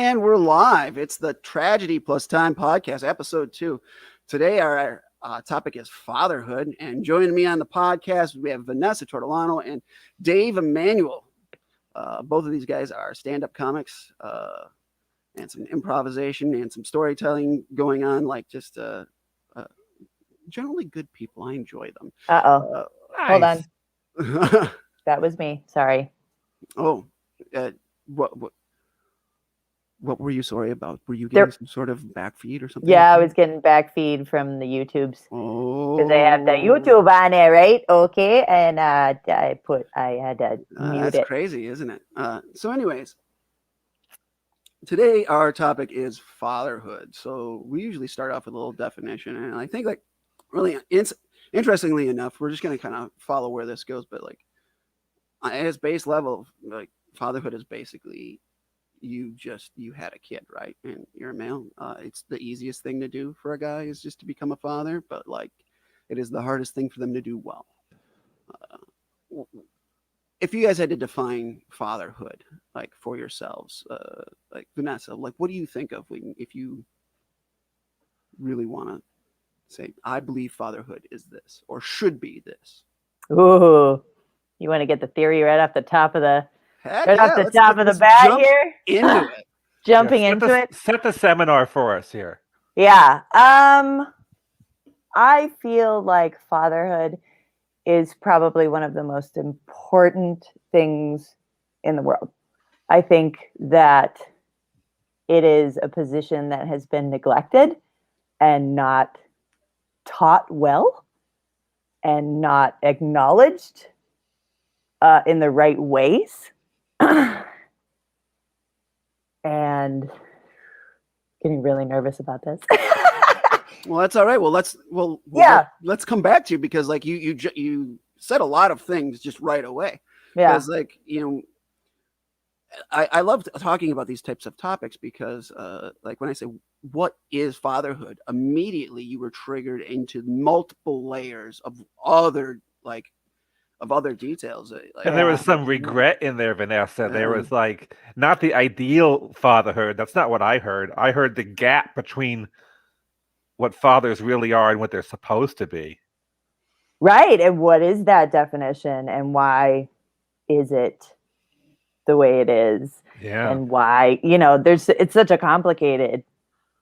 And we're live. It's the Tragedy+Time Podcast, episode 2. Today, our topic is fatherhood. And joining me on the podcast, we have Vanessa, Tortolano, and Dave Immanuel. Both of these guys are stand-up comics and some improvisation and some storytelling going on, like just generally good people. I enjoy them. Hold on. That was me. Sorry. Oh, what were you sorry about? Were you getting some sort of back feed or something? Yeah, I was getting back feed from the YouTubes. Oh, because they have the YouTube on there, right? Okay, and I had to mute that's it. crazy, isn't it? So, anyways, today our topic is fatherhood. So we usually start off with a little definition, and I think, like, really interestingly enough, we're just going to kind of follow where this goes. But like, at its base level, like, fatherhood is basically you had a kid, right? And you're a male. It's the easiest thing to do for a guy is just to become a father, but like, it is the hardest thing for them to do well. If you guys had to define fatherhood, like, for yourselves, like Vanessa, like, what do you think of if you really want to say, I believe fatherhood is this or should be this? Ooh, you want to get the theory right off the top of the let's bat jump here? into it. Jumping into it. Set the seminar for us here. Yeah. I feel like fatherhood is probably one of the most important things in the world. I think that it is a position that has been neglected and not taught well and not acknowledged in the right ways. And getting really nervous about this. Well, that's all right. Well, let's come back to you, because like you said a lot of things just right away. Yeah. Because, like, I love talking about these types of topics because like, when I say what is fatherhood, immediately you were triggered into multiple layers of other details. And there was some regret in there, Vanessa. There was, like, not the ideal fatherhood. That's not what I heard. I heard the gap between what fathers really are and what they're supposed to be. Right. And what is that definition, and why is it the way it is? Yeah. And why, it's such a complicated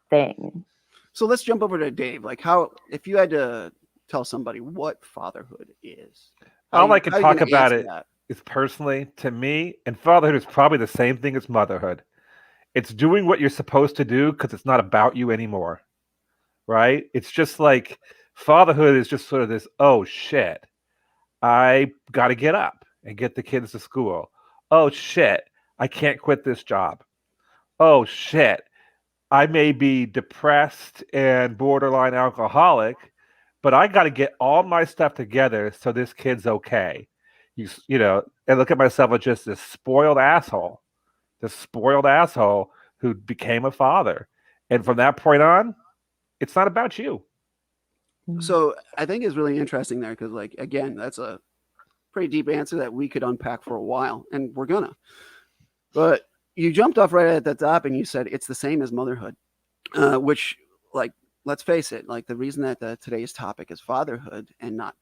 thing. So let's jump over to Dave. Like, if you had to tell somebody what fatherhood is, all I can talk about it is, personally, to me, and fatherhood is probably the same thing as motherhood. It's doing what you're supposed to do because it's not about you anymore, right? It's just like, fatherhood is just sort of this, oh shit, I got to get up and get the kids to school. Oh shit, I can't quit this job. Oh shit, I may be depressed and borderline alcoholic, but I got to get all my stuff together so this kid's okay. And look at myself as just this spoiled asshole who became a father. And from that point on, it's not about you. So I think it's really interesting there because, like, again, that's a pretty deep answer that we could unpack for a while, and we're gonna. But you jumped off right at the top and you said it's the same as motherhood, which, like, let's face it, like, the reason that today's topic is fatherhood and not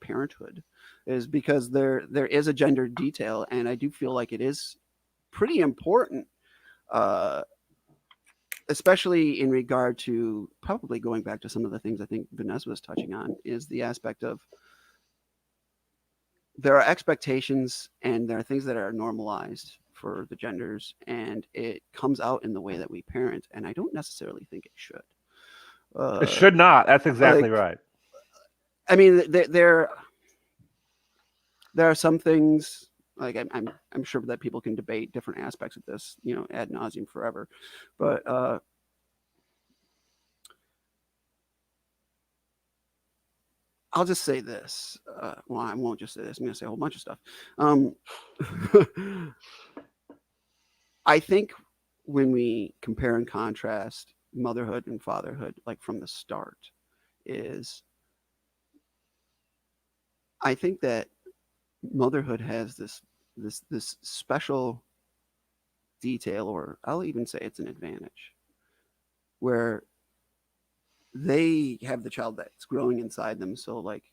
parenthood is because there is a gender detail, and I do feel like it is pretty important, especially in regard to, probably going back to some of the things I think Vanessa was touching on, is the aspect of there are expectations and there are things that are normalized for the genders, and it comes out in the way that we parent, and I don't necessarily think it should. It should not. That's exactly right. I mean, there are some things, like, I'm sure that people can debate different aspects of this, ad nauseum forever, but I'll just say this. Well, I won't just say this. I'm going to say a whole bunch of stuff. I think when we compare and contrast motherhood and fatherhood, like, from the start, I think that motherhood has this special detail, or I'll even say it's an advantage, where they have the child that's growing inside them. So like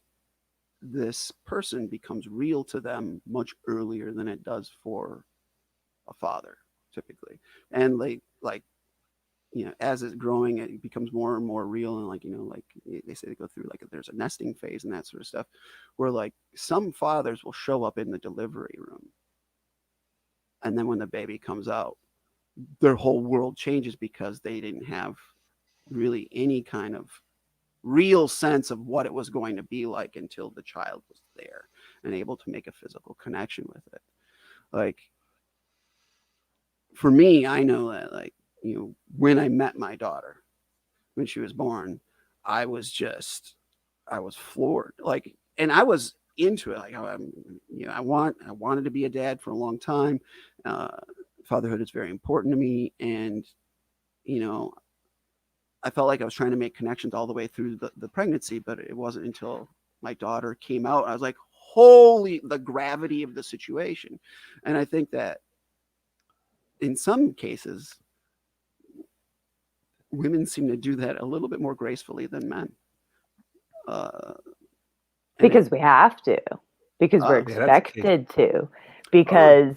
this person becomes real to them much earlier than it does for a father typically. And like as it's growing, it becomes more and more real. And like they say they go through like there's a nesting phase and that sort of stuff, where like some fathers will show up in the delivery room, and then when the baby comes out, their whole world changes because they didn't have really any kind of real sense of what it was going to be like until the child was there and able to make a physical connection with it. Like for me, I know that like when I met my daughter when she was born, I was floored. Like, and I was into it. Like, I wanted to be a dad for a long time. Fatherhood is very important to me, and I felt like I was trying to make connections all the way through the pregnancy, but it wasn't until my daughter came out, I was like, holy, the gravity of the situation. And I think that in some cases, women seem to do that a little bit more gracefully than men. Because we have to, because we're expected to, because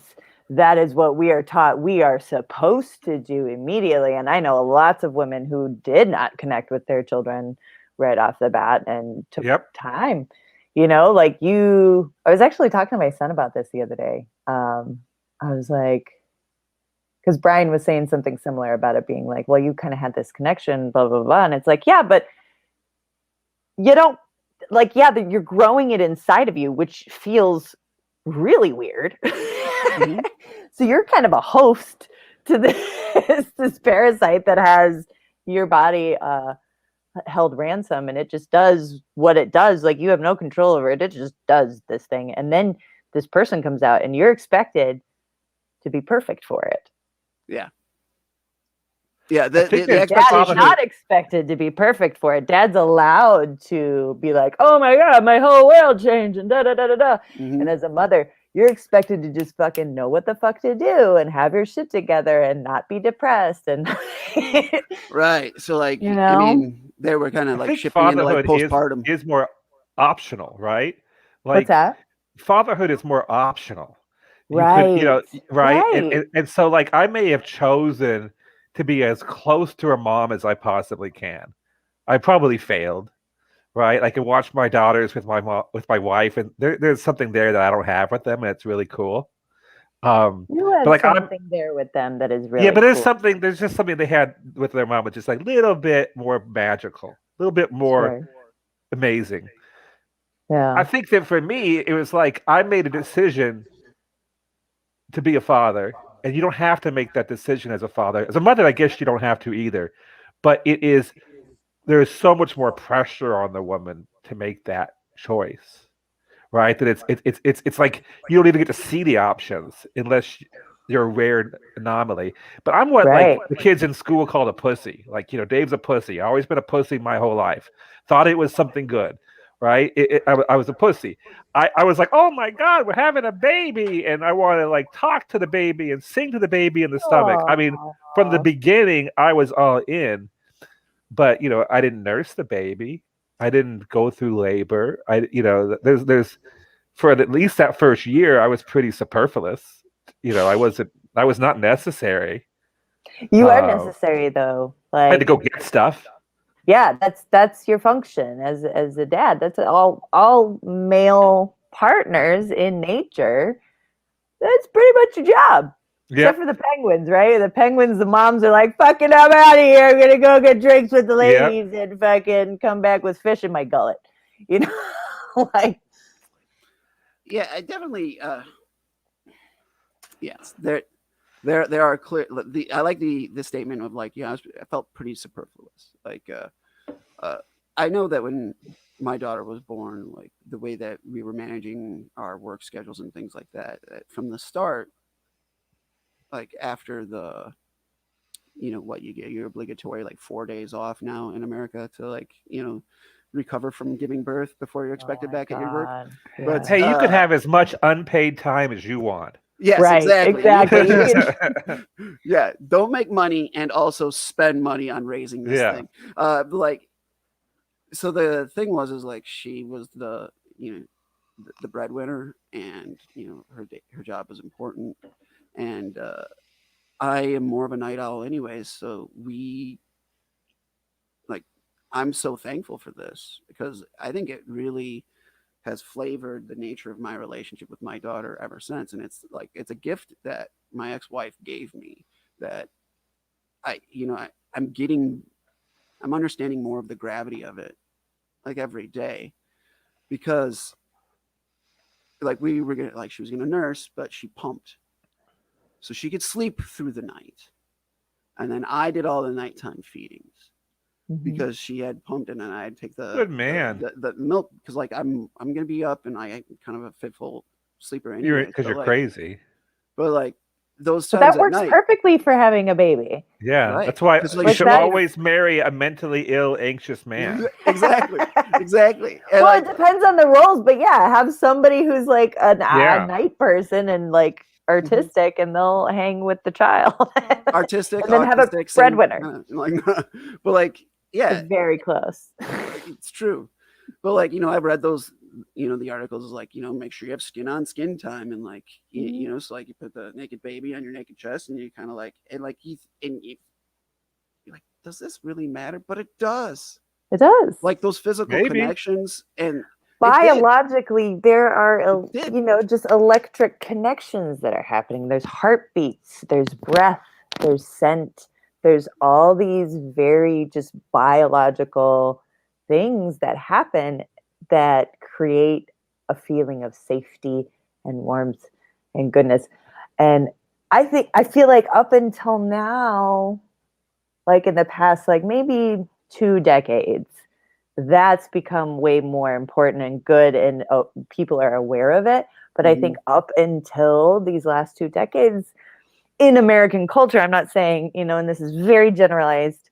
that is what we are taught we are supposed to do immediately. And I know lots of women who did not connect with their children right off the bat and took time. Like I was actually talking to my son about this the other day. I was like, because Brian was saying something similar about it being like, well, you kind of had this connection, blah, blah, blah. And it's like, yeah, but you don't that you're growing it inside of you, which feels really weird. Mm-hmm. So you're kind of a host to this parasite that has your body held ransom, and it just does what it does. Like you have no control over it. It just does this thing. And then this person comes out and you're expected to be perfect for it. Yeah. Yeah, the expectation is not expected to be perfect for it. Dad's allowed to be like, "Oh my God, my whole world changed," and da da da da da. Mm-hmm. And as a mother, you're expected to just fucking know what the fuck to do and have your shit together and not be depressed and right. So like, I mean, they were kind of like shipping into like postpartum is more optional, right? Like, what's that? Fatherhood is more optional, right? Right. And so like, I may have chosen to be as close to a mom as I possibly can. I probably failed, right? I can watch my daughters with my mom, with my wife, and there's something there that I don't have with them, and it's really cool. You have like something there with them that is really but cool. There's just something they had with their mom, which is like a little bit more magical, a little bit more amazing. Yeah, I think that for me, it was like I made a decision to be a father. And you don't have to make that decision as a father. As a mother, I guess you don't have to either. But there is so much more pressure on the woman to make that choice, right? That it's like you don't even get to see the options unless you're a rare anomaly. But I'm what like the kids in school called a pussy. Like, Dave's a pussy. I've always been a pussy my whole life. Thought it was something good. Right? I was a pussy. I was like, oh my God, we're having a baby. And I want to like talk to the baby and sing to the baby in the stomach. I mean, from the beginning, I was all in. But, I didn't nurse the baby. I didn't go through labor. There's for at least that first year, I was pretty superfluous. I was not necessary. You are necessary though. Like, I had to go get stuff. Yeah, that's your function as a dad. That's all male partners in nature. That's pretty much your job. Yeah. Except for the penguins, right? The penguins, the moms are like, fucking, I'm out of here. I'm gonna go get drinks with the ladies and fucking come back with fish in my gullet. Like. Yeah, I definitely. Yes, there are clear. I like the statement of like, I felt pretty superfluous. Like, I know that when my daughter was born, like the way that we were managing our work schedules and things like that from the start, like after the, what you get, your obligatory like 4 days off now in America to like, recover from giving birth before you're expected back at your work. Yeah. But hey, you can have as much unpaid time as you want. Yes, Right, exactly. exactly. Yeah, don't make money and also spend money on raising this Yeah. thing. Like, so the thing is like she was the the breadwinner, and her job was important, and I am more of a night owl anyways. So like I'm so thankful for this because I think it really has flavored the nature of my relationship with my daughter ever since. And it's a gift that my ex-wife gave me that I'm understanding more of the gravity of it like every day because like she was gonna nurse, but she pumped so she could sleep through the night. And then I did all the nighttime feedings because she had pumped, and then I'd take Good man. the milk because like I'm gonna be up, and I kind of a fitful sleeper anyway. Because you're crazy. But like those But times that at works night, perfectly for having a baby. Yeah, right? that's why 'Cause, you like, should always marry a mentally ill, anxious man. exactly. And Well, it depends on the roles, but yeah, have somebody who's like a night person and like artistic, and they'll hang with the child. artistic, and then have a autistic, breadwinner. but like, yeah, Very close. it's true. But like, I've read those, the articles is like, make sure you have skin on skin time, and like, so like you put the naked baby on your naked chest, and you kind of like, and like you're like, does this really matter? But it does. It does. Like those physical connections, and biologically there are just electric connections that are happening. There's heartbeats, there's breath, there's scent, there's all these very just biological things that happen that create a feeling of safety and warmth and goodness. And I feel like up until now, like in the past like maybe 2 decades, that's become way more important and good, and people are aware of it. But I think up until these last 2 decades in American culture, I'm not saying, and this is very generalized,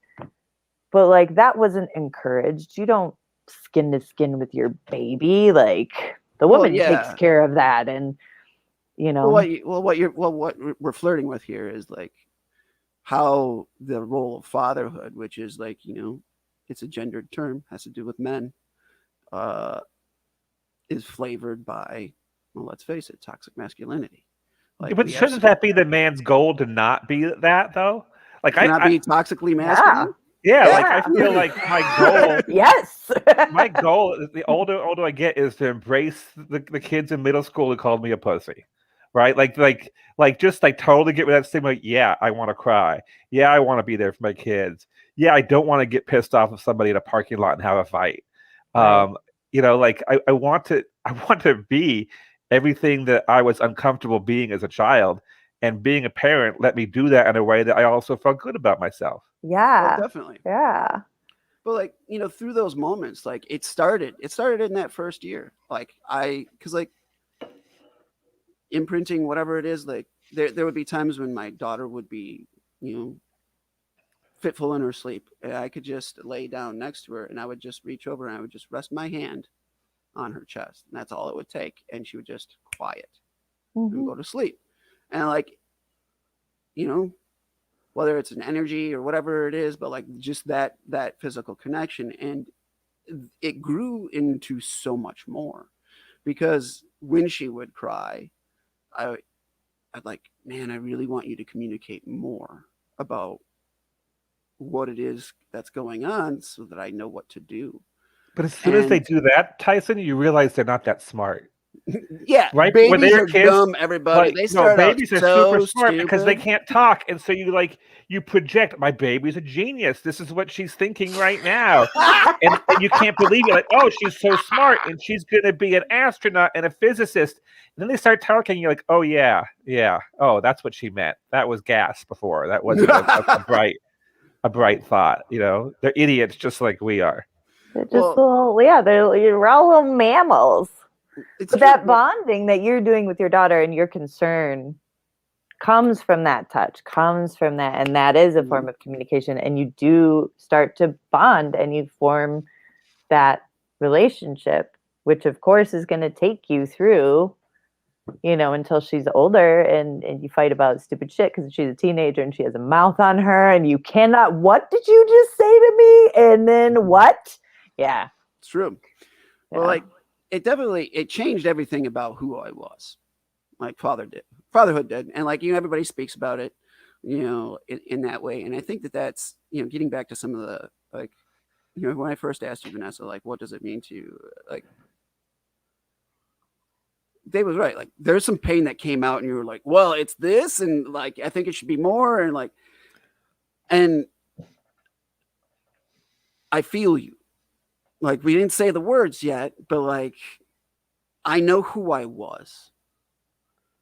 but like that wasn't encouraged. You don't skin to skin with your baby. Like the woman takes care of that. And, what we're flirting with here is like how the role of fatherhood, which is like, it's a gendered term, has to do with men, is flavored by, well, let's face it, toxic masculinity. Like, but shouldn't that be the man's goal to not be that though? Like not be toxically masculine? Yeah, like I feel like my goal. Yes. My goal, the older I get, is to embrace the kids in middle school who called me a pussy. Right? Like just like totally get rid of that stigma. Like, yeah, I want to cry. Yeah, I want to be there for my kids. Yeah, I don't want to get pissed off of somebody in a parking lot and have a fight. Right. Like I want to be everything that I was uncomfortable being as a child, and being a parent let me do that in a way that I also felt good about myself. Yeah, well, definitely. Yeah. But like, through those moments, like it started in that first year. Like because like imprinting, whatever it is, like there would be times when my daughter would be, fitful in her sleep, and I could just lay down next to her, and I would just reach over and I would just rest my hand on her chest, and that's all it would take, and she would just quiet and go to sleep. And like, whether it's an energy or whatever it is, but like just that physical connection, and it grew into so much more, because when she would cry, I'd like, man, I really want you to communicate more about what it is that's going on so that I know what to do. But as soon as they do that, Tyson, you realize they're not that smart. Yeah, right. Babies when they're are kids, dumb. Everybody, like, they start babies out are so super smart stupid because they can't talk, and so you project. My baby's a genius. This is what she's thinking right now, and you can't believe it. Like, oh, she's so smart, and she's going to be an astronaut and a physicist. And then they start talking. You're like, oh yeah. Oh, that's what she meant. That was gas before. That wasn't a bright thought. They're idiots just like we are. They're just we're all little mammals. But that bonding that you're doing with your daughter and your concern comes from that touch, comes from that, and that is a form of communication. And you do start to bond, and you form that relationship, which of course is going to take you through until she's older and you fight about stupid shit because she's a teenager and she has a mouth on her and you cannot, what did you just say to me? And then what? Yeah. It's true. Yeah. Well, like it changed everything about who I was. Like fatherhood did. And like, everybody speaks about it, in that way. And I think that's, getting back to some of the, like, when I first asked you, Vanessa, like, what does it mean to you? Like, Dave was right. Like, there's some pain that came out and you were like, well, it's this. And like, I think it should be more. And like, and I feel you. Like, we didn't say the words yet, but like, I know who I was.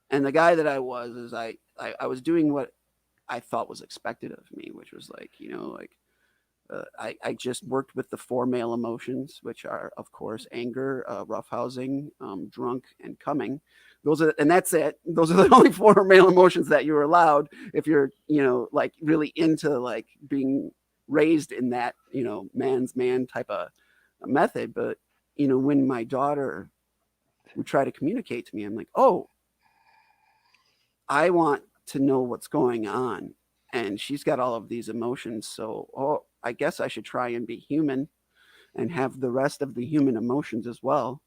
And the guy that I was is I was doing what I thought was expected of me, which was like, I just worked with the 4 male emotions, which are, of course, anger, roughhousing, drunk, and coming. And that's it. Those are the only 4 male emotions that you're allowed if you're, like really into like being raised in that, man's man type of method. But, when my daughter would try to communicate to me, I'm like, oh, I want to know what's going on. And she's got all of these emotions. So, I guess I should try and be human and have the rest of the human emotions as well.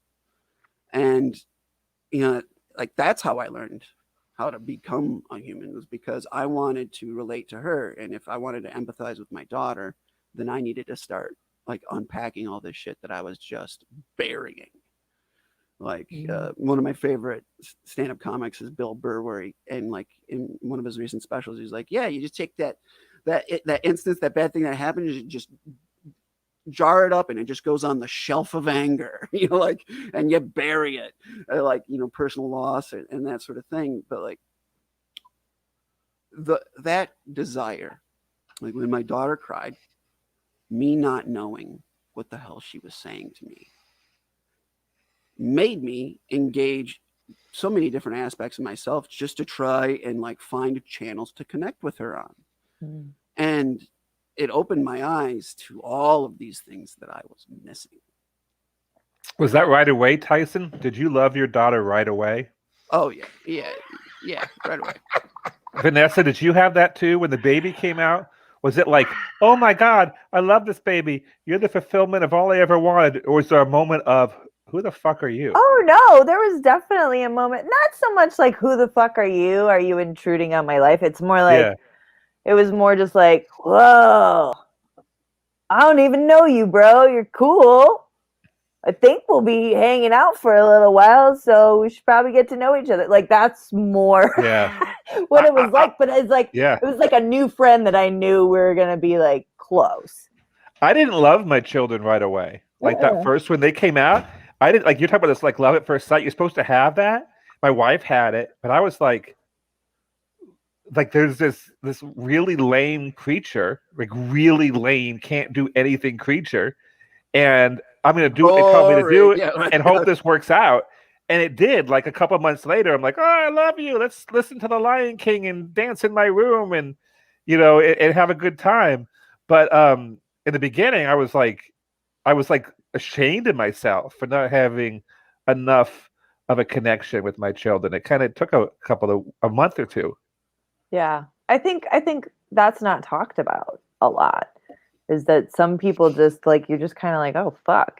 And, like that's how I learned how to become a human, was because I wanted to relate to her. And if I wanted to empathize with my daughter, then I needed to start like unpacking all this shit that I was just burying. Like one of my favorite stand-up comics is Bill Burr, where in one of his recent specials, he's like, yeah, you just take that instance, that bad thing that happened, you just jar it up and it just goes on the shelf of anger, and you bury it, personal loss and that sort of thing. But like that desire, like when my daughter cried, me not knowing what the hell she was saying to me, made me engage so many different aspects of myself just to try and like find channels to connect with her on. And it opened my eyes to all of these things that I was missing. Was that right away, Tyson? Did you love your daughter right away? Oh yeah, right away. Vanessa, did you have that too when the baby came out? Was it like, oh my God, I love this baby, you're the fulfillment of all I ever wanted? Or was there a moment of, who the fuck are you? Oh no, there was definitely a moment. Not so much like, who the fuck are you? Are you intruding on my life? It's more like, It was more just like, whoa, I don't even know you, bro. You're cool. I think we'll be hanging out for a little while, so we should probably get to know each other. Like, that's more what it was like. But it's like, it was like a new friend that I knew we were going to be like close. I didn't love my children right away. Like that first, when they came out, I didn't, like, you're talking about this like love at first sight. You're supposed to have that. My wife had it, but I was like there's this really lame creature, like really lame, can't do anything creature, and I'm gonna do what they tell me to do and hope this works out. And it did. Like a couple months later, I'm like, oh, I love you. Let's listen to the Lion King and dance in my room and and have a good time. But in the beginning, I was like ashamed of myself for not having enough of a connection with my children. It kind of took a month or two. Yeah. I think that's not talked about a lot, is that some people just like, you're just kind of like, oh fuck,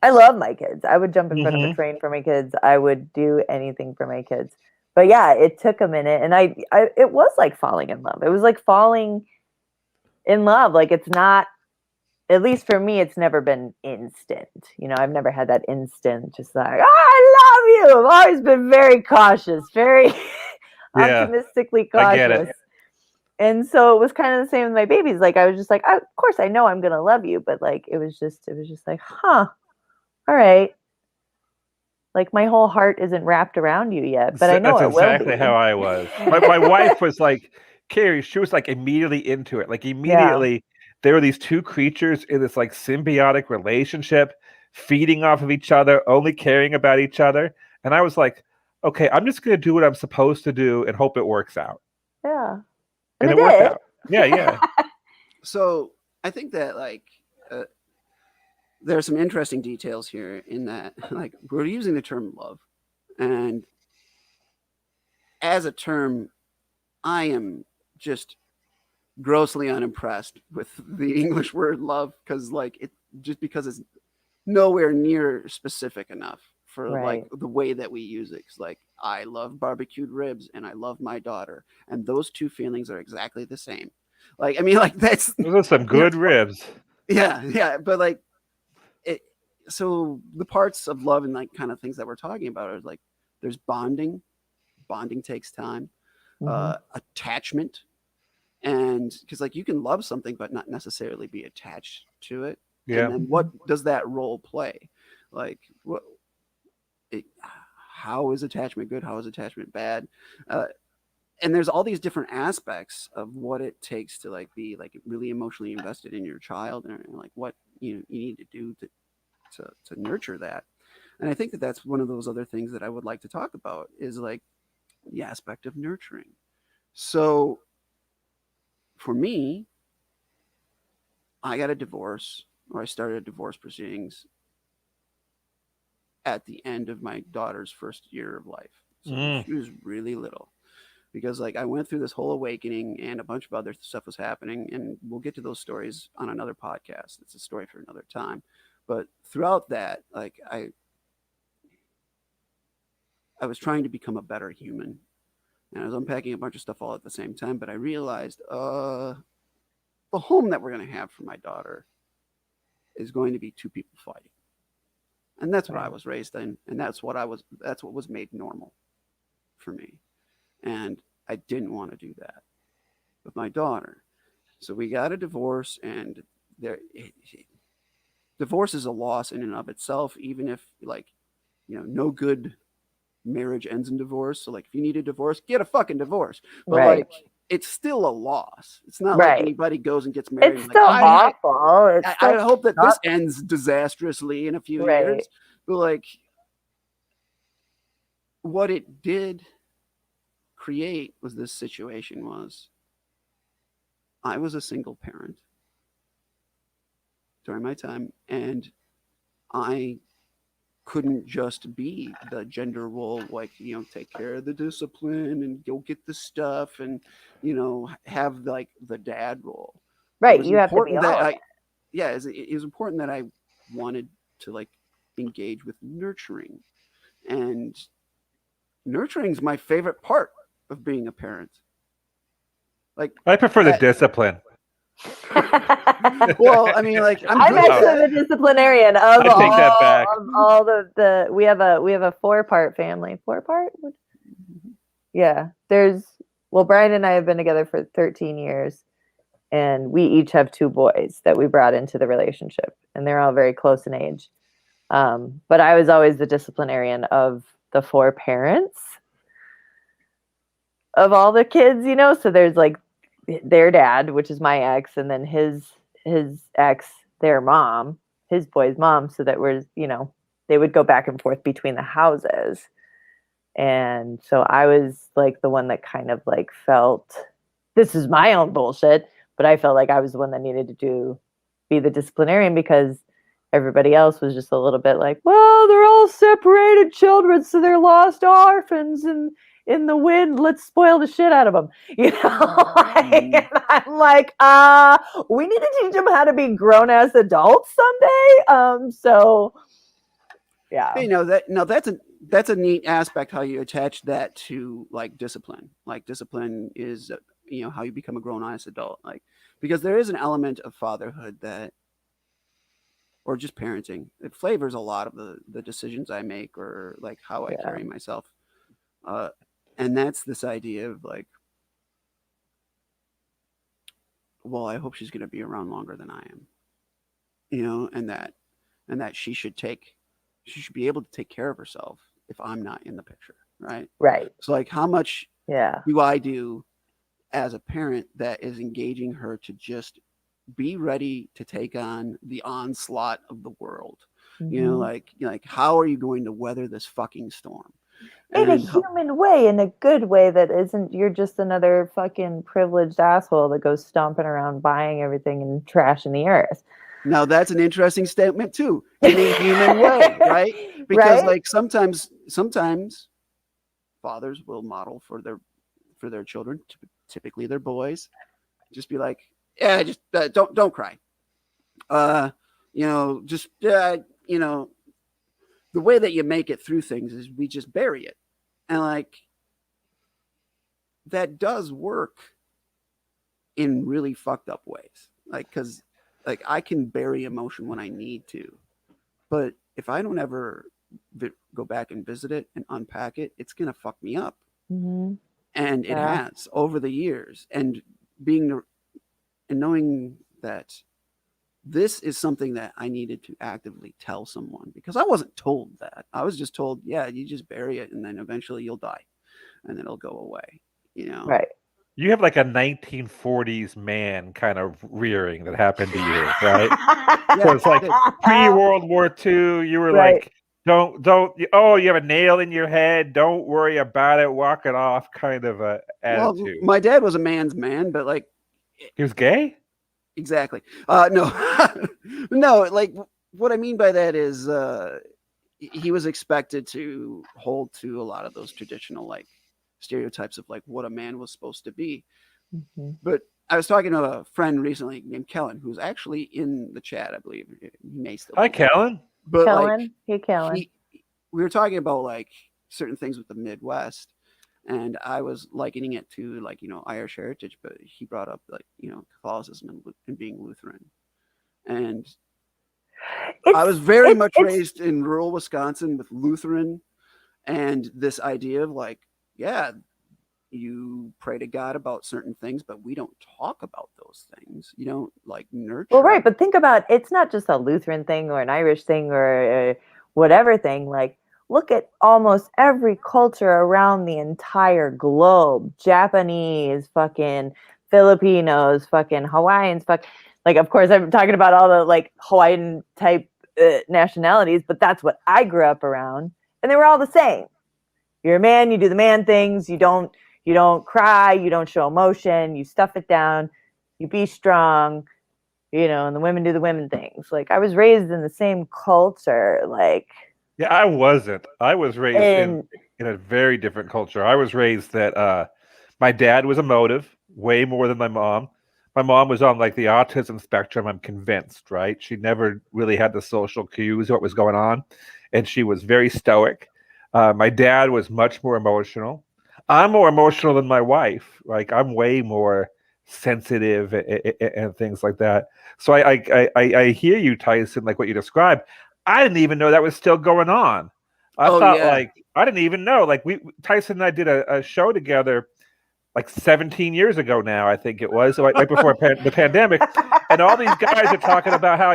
I love my kids. I would jump in front of a train for my kids. I would do anything for my kids. But yeah, it took a minute, and I it was like falling in love. It was like falling in love. Like, it's not, at least for me, it's never been instant. I've never had that instant, just like, oh, I love you. I've always been very cautious, very optimistically cautious. I get it. And so it was kind of the same with my babies. Like, I was just like, of course I know I'm going to love you. But like, it was just like, huh, all right. Like, my whole heart isn't wrapped around you yet, but I know it will be. That's exactly how I was. My wife was like, Carrie, she was like immediately into it. Like, immediately. There were these two creatures in this like symbiotic relationship, feeding off of each other, only caring about each other. And I was like, okay, I'm just going to do what I'm supposed to do and hope it works out. Yeah. And it worked out. Yeah. So I think that like there are some interesting details here in that, like, we're using the term love, and as a term, I am just grossly unimpressed with the English word love, because like because it's nowhere near specific enough for like Right. the way that we use it. It's like, I love barbecued ribs and I love my daughter, and those two feelings are exactly the same. Like, I mean, like, that's Those are some good ribs. yeah, but like it. So the parts of love and like kind of things that we're talking about are like, there's bonding. Bonding takes time. Attachment, and because like you can love something but not necessarily be attached to it. And Yeah. then what does that role play? Like, what how is attachment good, how is attachment bad? And there's all these different aspects of what it takes to like be like really emotionally invested in your child, and like what you need to do to nurture that. And I think that that's one of those other things that I would like to talk about, is like the aspect of nurturing. So for me, I got a divorce, or I started divorce proceedings at the end of my daughter's first year of life. So she was really little, because like I went through this whole awakening and a bunch of other stuff was happening, and we'll get to those stories on another podcast. It's a story for another time. But throughout that, like I was trying to become a better human, and I was unpacking a bunch of stuff all at the same time. But I realized the home that we're going to have for my daughter is going to be two people fighting. And that's what I was raised in, and that's what was made normal for me. And I didn't want to do that with my daughter. So we got a divorce, and divorce is a loss in and of itself, even if like, no good marriage ends in divorce. So like, if you need a divorce, get a fucking divorce. But like, it's still a loss. It's not like anybody goes and gets married. It's still awful. I hope that this ends disastrously in a few years. But like, what it did create was this situation was, I was a single parent during my time, and I couldn't just be the gender role, like, take care of the discipline and go get the stuff and, have like the dad role. Right. You have to be all it was important that I wanted to like engage with nurturing, and nurturing is my favorite part of being a parent. Like, I prefer the discipline. Well, I mean, like, I'm actually the disciplinarian of all the we have a 4-part family. 4-part? Yeah. Brian and I have been together for 13 years, and we each have 2 boys that we brought into the relationship, and they're all very close in age. But I was always the disciplinarian of the 4 parents of all the kids, so there's like their dad, which is my ex, and then his ex, their mom, his boy's mom, so that they would go back and forth between the houses. And so I was like the one that kind of like felt, this is my own bullshit, but I felt like I was the one that needed to be the disciplinarian, because everybody else was just a little bit like, well, they're all separated children, so they're lost orphans, and in the wind, let's spoil the shit out of them. And I'm like, we need to teach them how to be grown-ass adults someday. So yeah. That's a neat aspect, how you attach that to like discipline. Like, discipline is, how you become a grown-ass adult. Like, because there is an element of fatherhood that, or just parenting, it flavors a lot of the decisions I make, or like how I carry myself. And that's this idea of like, well, I hope she's going to be around longer than I am, and that she should be able to take care of herself if I'm not in the picture. Right. So like, how much do I do as a parent that is engaging her to just be ready to take on the onslaught of the world? Like how are you going to weather this fucking storm? In a human way, in a good way, that isn't, you're just another fucking privileged asshole that goes stomping around buying everything and trashing the earth. Now that's an interesting statement too, in a human way, right? Because Right? like sometimes fathers will model for their children, typically their boys, just be like, yeah, just don't cry. Just the way that you make it through things is we just bury it, and like that does work in really fucked up ways, like because like I can bury emotion when I need to, but if I don't ever go back and visit it and unpack it, it's gonna fuck me up. Mm-hmm. And it has over the years, and knowing that this is something that I needed to actively tell someone, because I wasn't told that. I was just told, yeah, you just bury it and then eventually you'll die and then it'll go away, Right. You have like a 1940s man kind of rearing that happened to you, right? So it's like pre-World War II, you were like, don't, oh, you have a nail in your head, don't worry about it, walk it off kind of a attitude. Well, my dad was a man's man, but like... He was gay? Exactly. No. No, like what I mean by that is he was expected to hold to a lot of those traditional like stereotypes of like what a man was supposed to be. Mm-hmm. But I was talking to a friend recently named Kellen, who's actually in the chat, I believe. He may still. Hi, Kellen. But Kellen. Like, hey, Kellen. We were talking about like certain things with the Midwest, and I was likening it to like Irish heritage, but he brought up like Catholicism and being Lutheran, and I was very much raised in rural Wisconsin with Lutheran, and this idea of like, yeah, you pray to God about certain things, but we don't talk about those things. You don't like nurture. Well, right, but think about it's not just a Lutheran thing or an Irish thing or a whatever thing. Like, look at almost every culture around the entire globe. Japanese, fucking Filipinos, fucking Hawaiians, like, of course, I'm talking about all the like Hawaiian type nationalities, but that's what I grew up around, and they were all the same. You're a man, you do the man things, you don't cry, you don't show emotion, you stuff it down, you be strong, and the women do the women things. Like, I was raised in the same culture, like. Yeah, I wasn't. I was raised in a very different culture. I was raised that my dad was emotive, way more than my mom. My mom was on like the autism spectrum, I'm convinced, right? She never really had the social cues of what was going on, and she was very stoic. My dad was much more emotional. I'm more emotional than my wife. Like, I'm way more sensitive and things like that. So I hear you, Tyson, like what you described. I didn't even know that was still going on. I thought like I didn't even know. Like Tyson and I did a show together like 17 years ago now, I think it was, right before the pandemic. And all these guys are talking about how,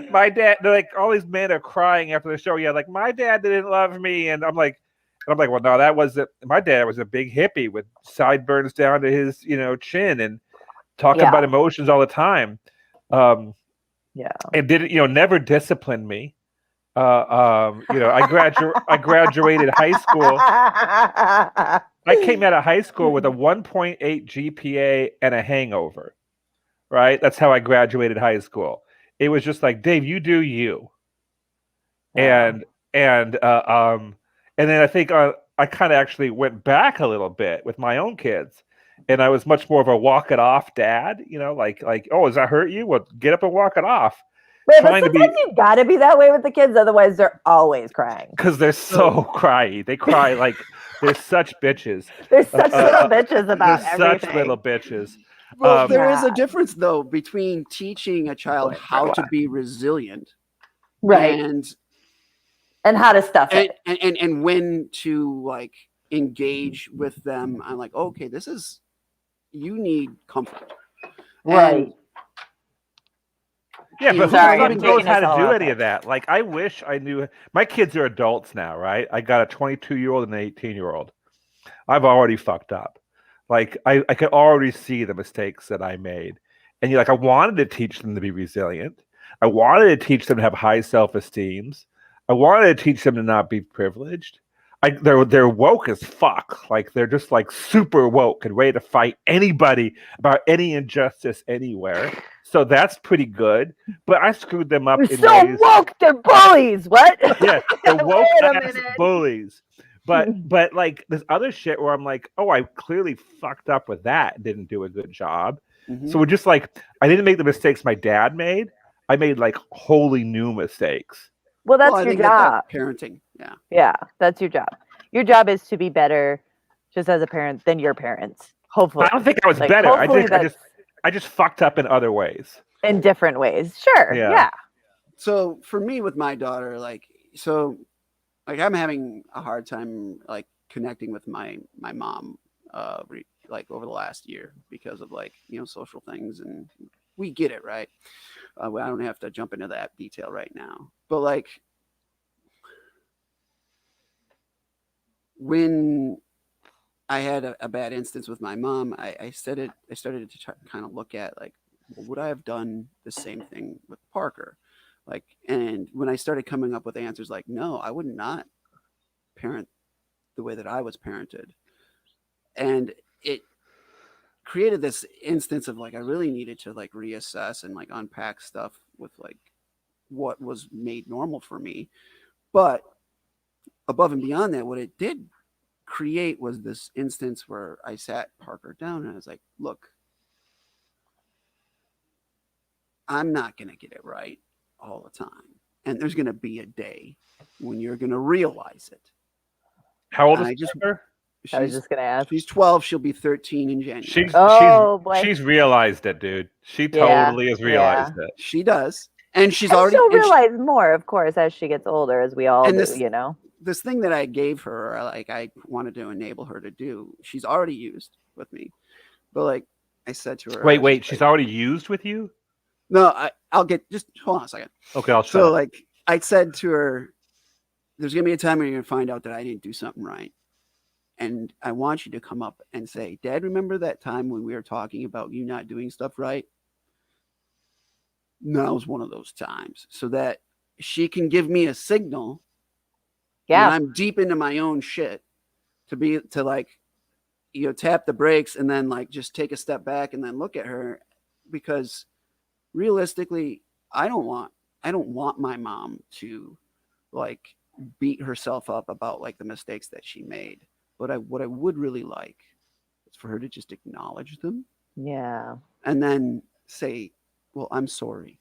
my dad, like all these men are crying after the show. Yeah, like my dad didn't love me. And I'm like, well, no, that wasn't, my dad was a big hippie with sideburns down to his, chin and talking about emotions all the time. And didn't, never disciplined me. I graduated high school. I came out of high school with a 1.8 GPA and a hangover, right? That's how I graduated high school. It was just like, Dave, you do you. And then I think I kind of actually went back a little bit with my own kids, and I was much more of a walk it off dad, like, oh, does that hurt you? Well, get up and walk it off. Wait, but sometimes you gotta be that way with the kids, otherwise they're always crying. Because they're so cryy. They cry like they're such bitches. They're such little bitches about everything. Such little bitches. Well, there is a difference though between teaching a child how to be resilient, right, and how to stuff it, and when to like engage with them. I'm like, okay, you need comfort, right? Yeah, but who knows how to do any of that? Like, I wish I knew. My kids are adults now, right? I got a 22-year-old and an 18-year-old. I've already fucked up. Like, I could already see the mistakes that I made. And I wanted to teach them to be resilient. I wanted to teach them to have high self-esteems. I wanted to teach them to not be privileged. they're woke as fuck. Like they're just like super woke and ready to fight anybody about any injustice anywhere. So that's pretty good. But I screwed them up They're in so ways. woke, they're bullies. What? Yeah, they're woke Wait a ass minute. bullies. But like there's other shit where I'm like, oh, I clearly fucked up with that. Didn't do a good job. Mhm. So we're just like, I didn't make the mistakes my dad made. I made like wholly new mistakes. Well, that's I your think job. that's parenting. Yeah. Yeah, that's your job. Your job is to be better just as a parent than your parents. Hopefully. But I don't think I was Like, better. hopefully I just fucked up in other ways. in different ways. Sure. Yeah. Yeah. So for me with my daughter, like I'm having a hard time like connecting with my mom like over the last year because of like, social things, and we get it, right? I don't have to jump into that detail right now. But like when I had a bad instance with my mom, I started to kind of look at like, well, would I have done the same thing with Parker? Like, and when I started coming up with answers like, no, I would not parent the way that I was parented. And it created this instance of like, I really needed to like reassess and like unpack stuff with like what was made normal for me. But above and beyond that, what it did create was this instance where I sat Parker down and I was like, look, I'm not going to get it right all the time. And there's going to be a day when you're going to realize it. How old And is Parker? I was just going to ask. She's 12. She'll be 13 in January. Boy. She's realized it, dude. She totally has realized it. She does. And she'll realize more, of course, as she gets older, as we all do, This thing that I gave her, like I wanted to enable her to do, she's already used with me. But like I said to her, wait, she's already used with you? No, I'll get, just hold on a second. Okay, I'll shut up. Like I said to her, there's gonna be a time when you're gonna find out that I didn't do something right. And I want you to come up and say, Dad, remember that time when we were talking about you not doing stuff right? Now's one of those times, so that she can give me a signal. Yeah. When I'm deep into my own shit to like, tap the brakes and then like just take a step back and then look at her, because realistically, I don't want my mom to like beat herself up about like the mistakes that she made. But what I would really like is for her to just acknowledge them. Yeah. And then say, well, I'm sorry.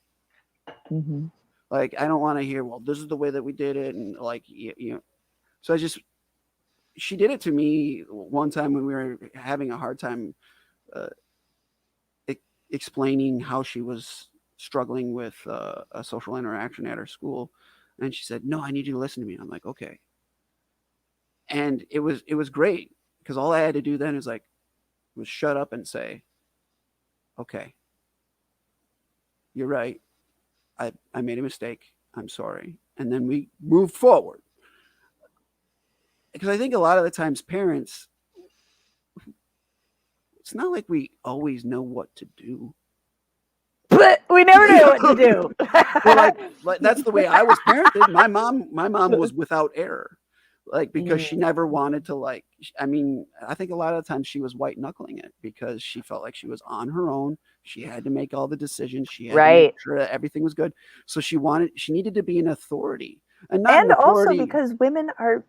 Mm-hmm. Like, I don't want to hear, well, this is the way that we did it. And like, so she did it to me one time when we were having a hard time explaining how she was struggling with a social interaction at her school. And she said, no, I need you to listen to me. I'm like, okay. And it was great, because all I had to do then was shut up and say, okay, you're right. I made a mistake. I'm sorry. And then we moved forward. Because I think a lot of the times parents, it's not like we always know what to do. But we never knew what to do. Well, like that's the way I was parented. My mom was without error. Like, because she never wanted to, like, I mean, I think a lot of the times she was white knuckling it because she felt like she was on her own. She had to make all the decisions. She had to make sure that everything was good. So she needed to be an authority. And also because women are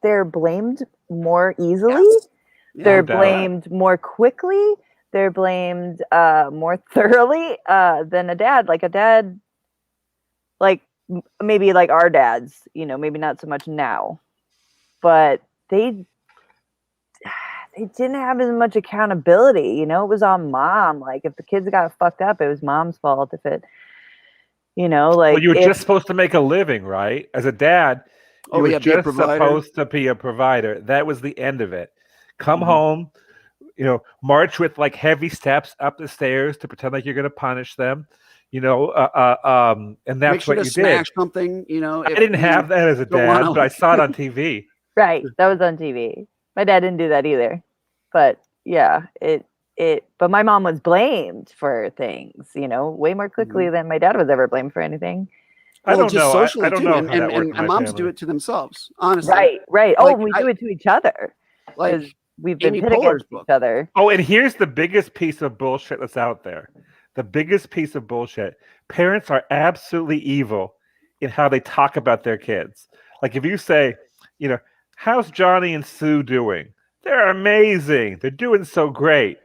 they're blamed more easily. Yes. Yeah, they're blamed more quickly. They're blamed more thoroughly than a dad. Like a dad, like maybe like our dads, maybe not so much now. But they didn't have as much accountability, it was on mom. Like if the kids got fucked up, it was mom's fault. If it, like, well, you were just supposed to make a living, right? As a dad, you were just supposed to be a provider. That was the end of it. Come home, march with like heavy steps up the stairs to pretend like you're going to punish them. And that's what you did. Smash something, I didn't have that as a dad, but I saw it on TV. Right, that was on TV. My dad didn't do that either, but yeah, but my mom was blamed for things, way more quickly than my dad was ever blamed for anything. I don't just know. socially I don't too, know and, how that and, works and, in and my moms do family. it to themselves, honestly. Right. Oh, Like, and we do it to each other. like Because we've been Amy pit Poehler's against book. each other. Oh, and here's the biggest piece of bullshit that's out there. The biggest piece of bullshit. Parents are absolutely evil in how they talk about their kids. Like if you say, how's Johnny and Sue doing? They're amazing. They're doing so great.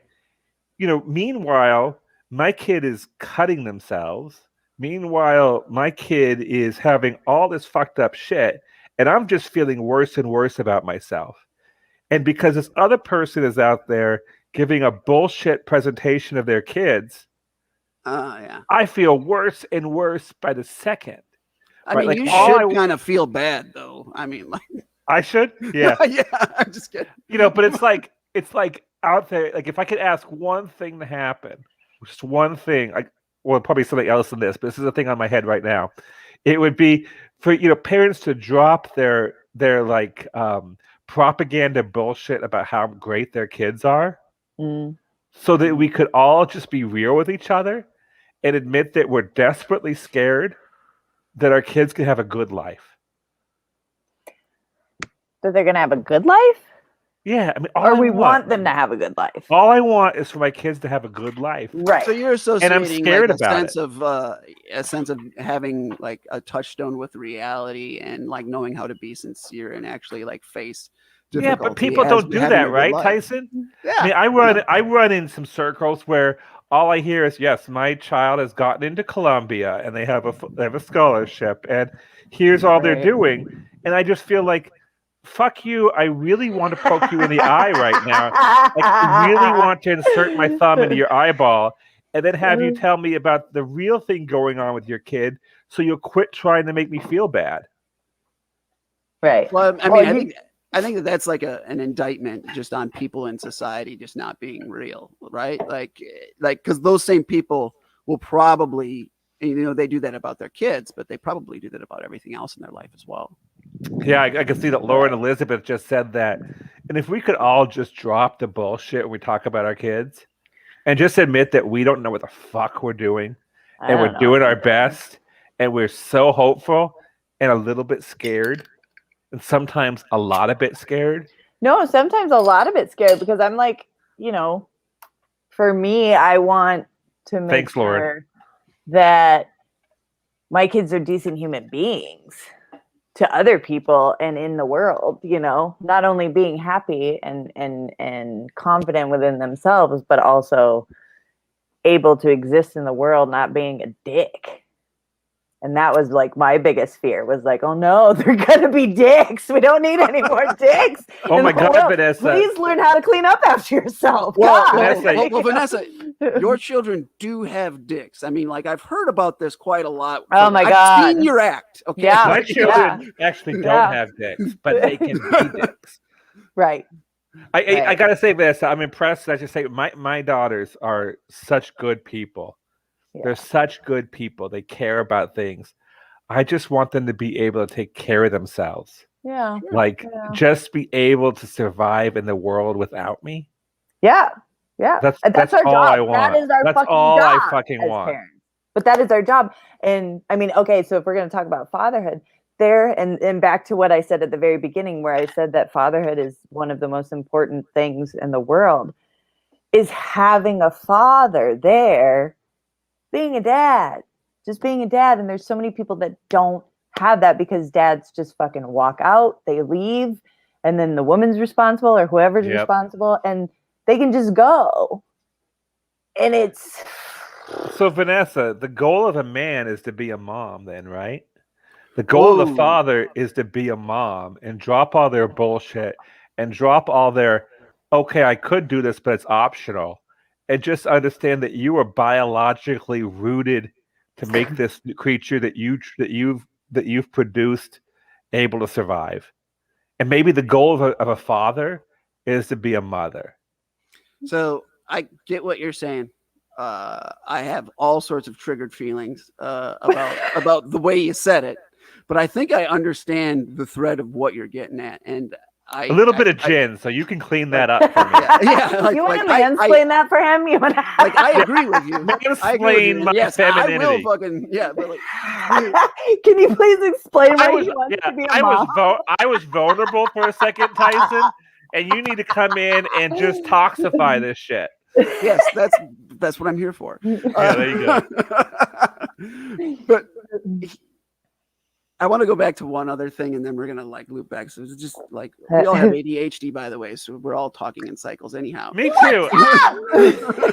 Meanwhile, my kid is cutting themselves. Meanwhile, my kid is having all this fucked up shit, and I'm just feeling worse and worse about myself. And because this other person is out there giving a bullshit presentation of their kids, Yeah. I feel worse and worse by the second. I Right? mean, Like you all should kind of feel bad, though. I mean, like, I should, yeah. yeah. I'm just kidding. But it's like out there. Like if I could ask one thing to happen, just one thing, well, probably something else than this, but this is a thing on my head right now. It would be for parents to drop their like propaganda bullshit about how great their kids are, so that we could all just be real with each other and admit that we're desperately scared that our kids can have a good life. That they're going to have a good life? Yeah, I mean, or we want them to have a good life. All I want is for my kids to have a good life. Right. So you're associating and I'm scared like about a sense of having like a touchstone with reality and like knowing how to be sincere and actually like face difficulty. Yeah, but people don't do that, right, Tyson? Yeah. I mean, I run in some circles where all I hear is, yes, my child has gotten into Columbia and they have a scholarship and here's all they're doing. And I just feel like, fuck you, I really want to poke you in the eye right now. Like, I really want to insert my thumb into your eyeball and then have you tell me about the real thing going on with your kid so you'll quit trying to make me feel bad. Right. Well, I mean, I think that's like an indictment just on people in society just not being real, right? Like because those same people will probably, they do that about their kids, but they probably do that about everything else in their life as well. Yeah, I can see that Lauren Elizabeth just said that. And if we could all just drop the bullshit when we talk about our kids and just admit that we don't know what the fuck we're doing and we're doing our best and we're so hopeful and a little bit scared and sometimes a lot of bit scared. No, sometimes a lot of it scared because I'm like, for me, I want to make sure that my kids are decent human beings to other people and in the world, not only being happy and confident within themselves, but also able to exist in the world, not being a dick. And that was like my biggest fear was like, oh no, they're gonna be dicks. We don't need any more dicks. Oh my God, world. Vanessa. Please learn how to clean up after yourself. Well, Vanessa, your children do have dicks. I mean, like I've heard about this quite a lot. Oh my God. I've seen your act. Okay. Yeah. My children actually don't have dicks, but they can be dicks. Right. I gotta say, Vanessa, I'm impressed. I just say my daughters are such good people. Yeah. They're such good people. They care about things. I just want them to be able to take care of themselves. Yeah. Just be able to survive in the world without me. Yeah. Yeah. That's our all job. I want. That is our that's fucking all job I fucking want. Parents. But that is our job. And I mean, okay, so if we're going to talk about fatherhood, and back to what I said at the very beginning, where I said that fatherhood is one of the most important things in the world, is having a father there, being a dad, just being a dad. And there's so many people that don't have that because dads just fucking walk out, they leave, and then the woman's responsible or whoever's responsible, and they can just go. And it's... So, Vanessa, the goal of a man is to be a mom then, right? The goal of the father is to be a mom and drop all their bullshit and drop all their, okay, I could do this, but it's optional. And just understand that you are biologically rooted to make this creature that you've produced able to survive. And maybe the goal of a father is to be a mother. So I get what you're saying. I have all sorts of triggered feelings about the way you said it, but I think I understand the thread of what you're getting at, and A little bit of gin, so you can clean that up for me. Yeah, you want to mansplain that for him? You want to like I agree with you. Mansplain my femininity. I will fucking but like. Can you please explain why he wants to be a mom? I was vulnerable for a second, Tyson, and you need to come in and just toxify this shit. Yes, that's what I'm here for. Yeah, there you go. But I want to go back to one other thing, and then we're gonna like loop back. So it's just like we all have ADHD, by the way, so we're all talking in cycles, anyhow. Me too.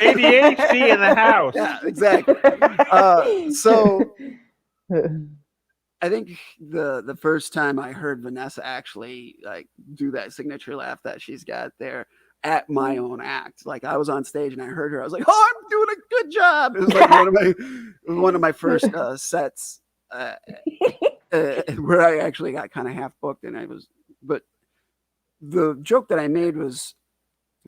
ADHD in the house. Yeah, exactly. So I think the first time I heard Vanessa actually like do that signature laugh that she's got there at my own act, like I was on stage and I heard her, I was like, "Oh, I'm doing a good job." It was like one of my first sets. Where I actually got kind of half booked, but the joke that I made was,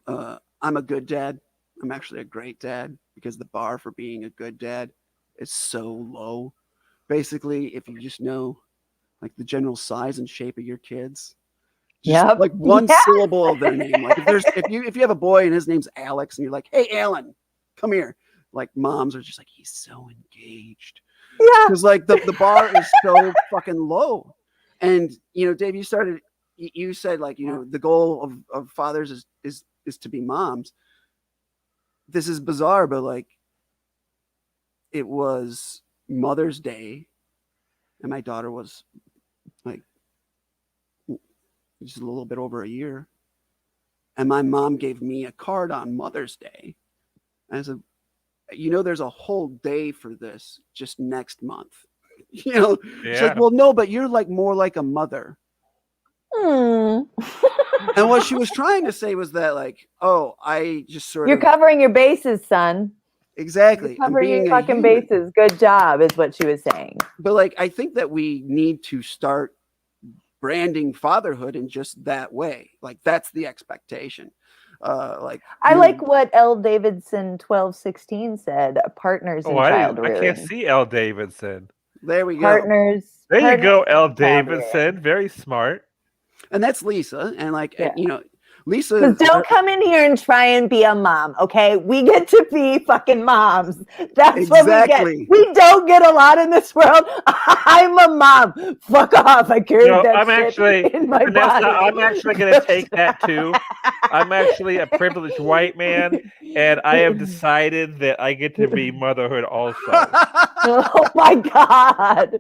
I'm a good dad. I'm actually a great dad because the bar for being a good dad is so low. Basically, if you just know like the general size and shape of your kids, just like one syllable of their name. Like if you have a boy and his name's Alex and you're like, "Hey, Alan, come here." Like moms are just like, "He's so engaged." Yeah, because like the bar is so fucking low. And Dave, you said like the goal of fathers is to be moms. This is bizarre, but like it was Mother's Day and my daughter was like just a little bit over a year, and my mom gave me a card on Mother's Day, and I said, there's a whole day for this just next month. She's like, "Well, no, but you're like more like a mother." And what she was trying to say was that like, "Oh, I just You're covering your bases, son." Exactly. You're covering your fucking bases. Good job is what she was saying. But like, I think that we need to start branding fatherhood in just that way. Like that's the expectation. I like what L. Davidson 1216 said, partners in child rearing. I can't see L. Davidson. There we go. Partners. There you go, L. Davidson. Very smart. And that's Lisa. And like, Lisa. Don't come in here and try and be a mom, okay? We get to be fucking moms. That's what we get. We don't get a lot in this world. I'm a mom. Fuck off. I carried that shit in my body. I'm actually going to take that too. I'm actually a privileged white man, and I have decided that I get to be motherhood also. Oh my God.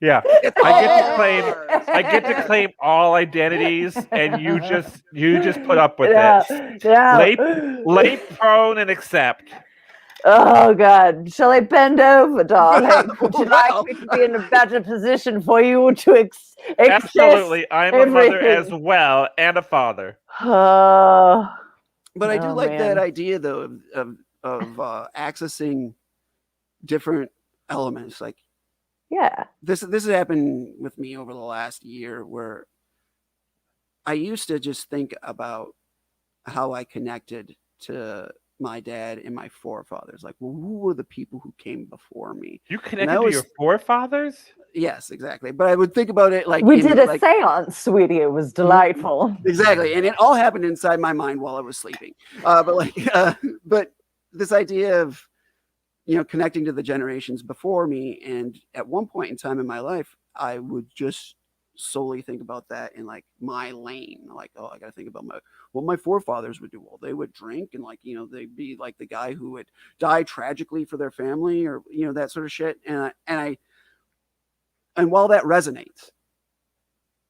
Yeah, I get to claim all identities, and you just put up with this. Yeah. Lay prone and accept. Oh God! Shall I bend over, darling? Would you like me to be in a better position for you to accept? Absolutely, I'm a mother as well and a father. But I do like that idea though of accessing different elements. Like, this has happened with me over the last year where I used to just think about how I connected to my dad and my forefathers. Like, well, who were the people who came before me? You connected to your forefathers? Yes, exactly. But I would think about it like we did a seance, sweetie. It was delightful. Exactly, and it all happened inside my mind while I was sleeping. But this idea of connecting to the generations before me, and at one point in time in my life, I would just solely think about that in like my lane. Like, oh, I gotta think about what my forefathers would do. Well, they would drink and like they'd be like the guy who would die tragically for their family, or that sort of shit. And while that resonates,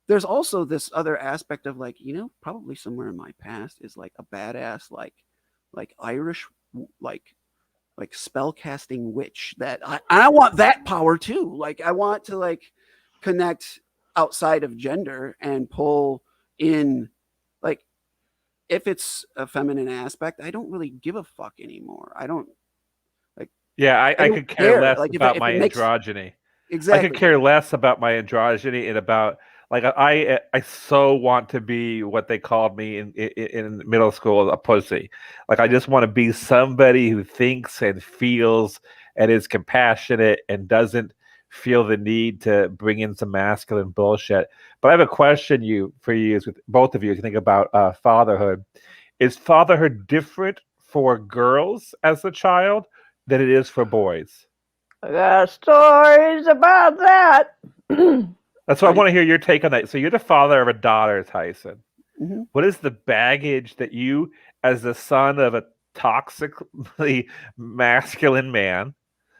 there's also this other aspect of like probably somewhere in my past is like a badass like Irish like spell casting witch that I want that power too. Like I want to like connect outside of gender and pull in, like, if it's a feminine aspect, I don't really give a fuck anymore. I don't like. Yeah, I could care less about my androgyny. Exactly. I could care less about my androgyny and about like I so want to be what they called me in middle school, a pussy. Like I just want to be somebody who thinks and feels and is compassionate and doesn't feel the need to bring in some masculine bullshit. But I have a question for you, with both of you, as you think about fatherhood. Is fatherhood different for girls as a child than it is for boys? I got stories about that. That's why I want to hear your take on that. So you're the father of a daughter, Tyson. Mhm. What is the baggage that you, as the son of a toxically masculine man,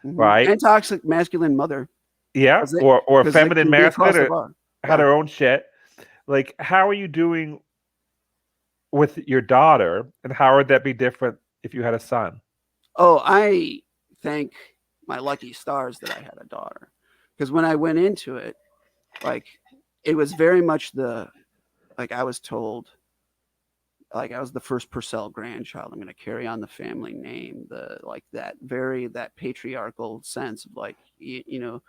right? And toxic masculine mother. Yeah, 'Cause or it feminine can be across masculine, the or bar. had Yeah. her own shit. Like, how are you doing with your daughter, and how would that be different if you had a son? Oh, I thank my lucky stars that I had a daughter, because when I went into it, like, it was very much I was told, like, I was the first Purcell grandchild. I'm going to carry on the family name, that patriarchal sense of, like, you know,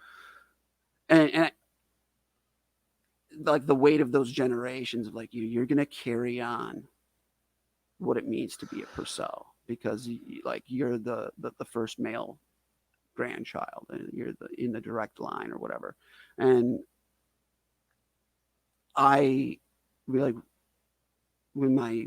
and like the weight of those generations of, like, you're going to carry on what it means to be a Purcell, because you're the first male grandchild, and you're in the direct line or whatever. And I like, when my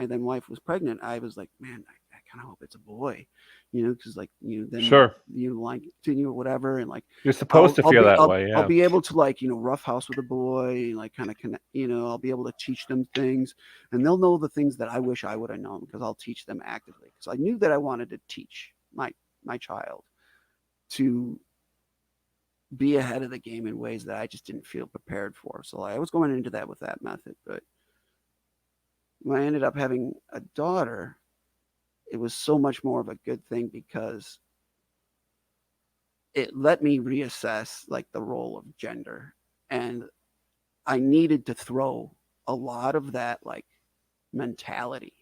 then wife was pregnant, I was like, man, I kind of hope it's a boy, because, like, then Sure, like, continue or whatever, and, like, you're supposed to feel that way. I'll Yeah, be able to, like, roughhouse with a boy, and, like, kind of connect, I'll be able to teach them things, and they'll know the things that I wish I would have known, because I'll teach them actively, because I knew that I wanted to teach my child to be ahead of the game in ways that I just didn't feel prepared for. So I was going into that with that method, but when I ended up having a daughter, it was so much more of a good thing, because it let me reassess, like, the role of gender, and I needed to throw a lot of that, like, mentality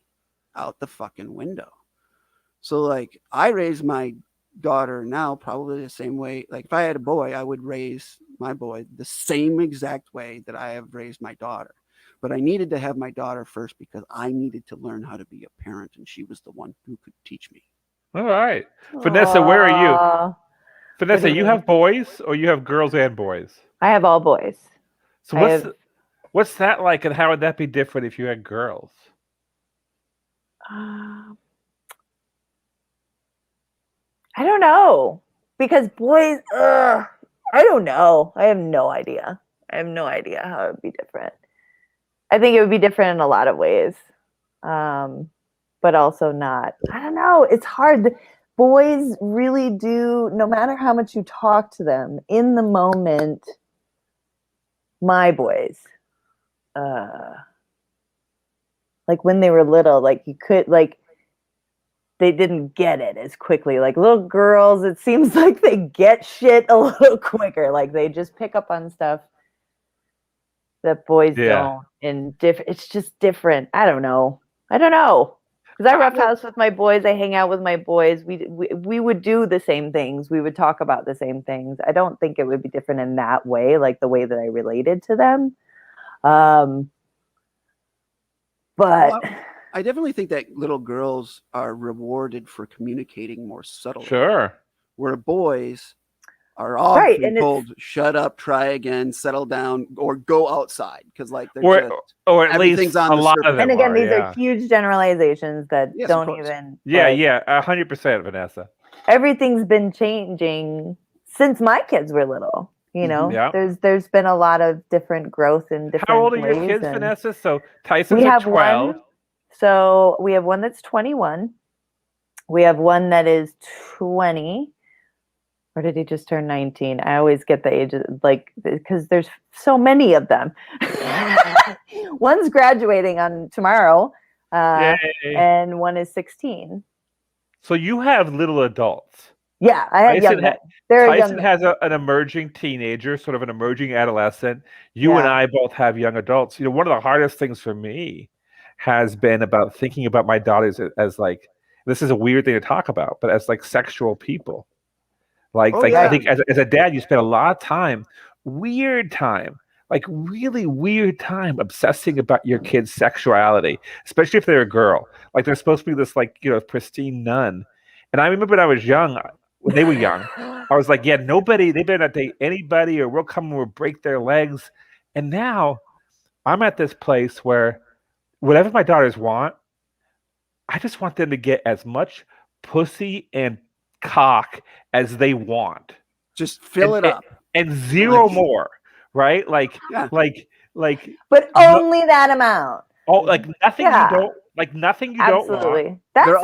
out the fucking window. So, like, I raise my daughter now probably the same way. Like, if I had a boy, I would raise my boy the same exact way that I have raised my daughter. But I needed to have my daughter first, because I needed to learn how to be a parent, and she was the one who could teach me. all right. Vanessa, where are you? Aw, Vanessa, you mean? have boys, or you have girls and boys? I have all boys. So what's that like, and how would that be different if you had girls? I don't know, because boys, I don't know. I have no idea. How it would be different. I think it would be different in a lot of ways, but also not. I don't know. It's hard. Boys really do, no matter how much you talk to them in the moment. My boys, like, when they were little, like, you could, like, they didn't get it as quickly. Like, little girls, it seems like they get shit a little quicker. Like, they just pick up on stuff that boys don't. And it's just different. I don't know. Because I roughhouse with my boys. I hang out with my boys. We would do the same things. We would talk about the same things. I don't think it would be different in that way, like the way that I related to them. But I definitely think that little girls are rewarded for communicating more subtly. Sure. Where boys are often right, and told, shut up, try again, settle down, or go outside, because, like, they're or at least everything's on a the lot surface. of them. And again, are, these yeah. are huge generalizations that Yes, don't of course. even. Yeah, 100%, Vanessa. Everything's been changing since my kids were little. You know, Yeah. there's been a lot of different growth in different. How old are your ways, kids, and Vanessa? So Tyson's we have 12. one. So we have one that's 21. We have one that is 20. Or did he just turn 19? I always get the ages, like, because there's so many of them. One's graduating on tomorrow, and one is 16. So you have little adults. Yeah, I have young men. Tyson has an emerging teenager, sort of an emerging adolescent. You and I both have young adults. You know, one of the hardest things for me has been about thinking about my daughters as like, this is a weird thing to talk about, but as like sexual people. I think as a dad, you spend a lot of time, like really weird time, obsessing about your kid's sexuality, especially if they're a girl. Like, they're supposed to be this, like, pristine nun. And I remember when I was young, when they were young, I was like, yeah, nobody, they better not date anybody or we'll come and we'll break their legs. And now I'm at this place where whatever my daughters want, I just want them to get as much pussy and cock as they want. Just fill it up. And zero more, right? Like, but only that amount. Oh, like nothing you don't, like nothing you don't want. That's the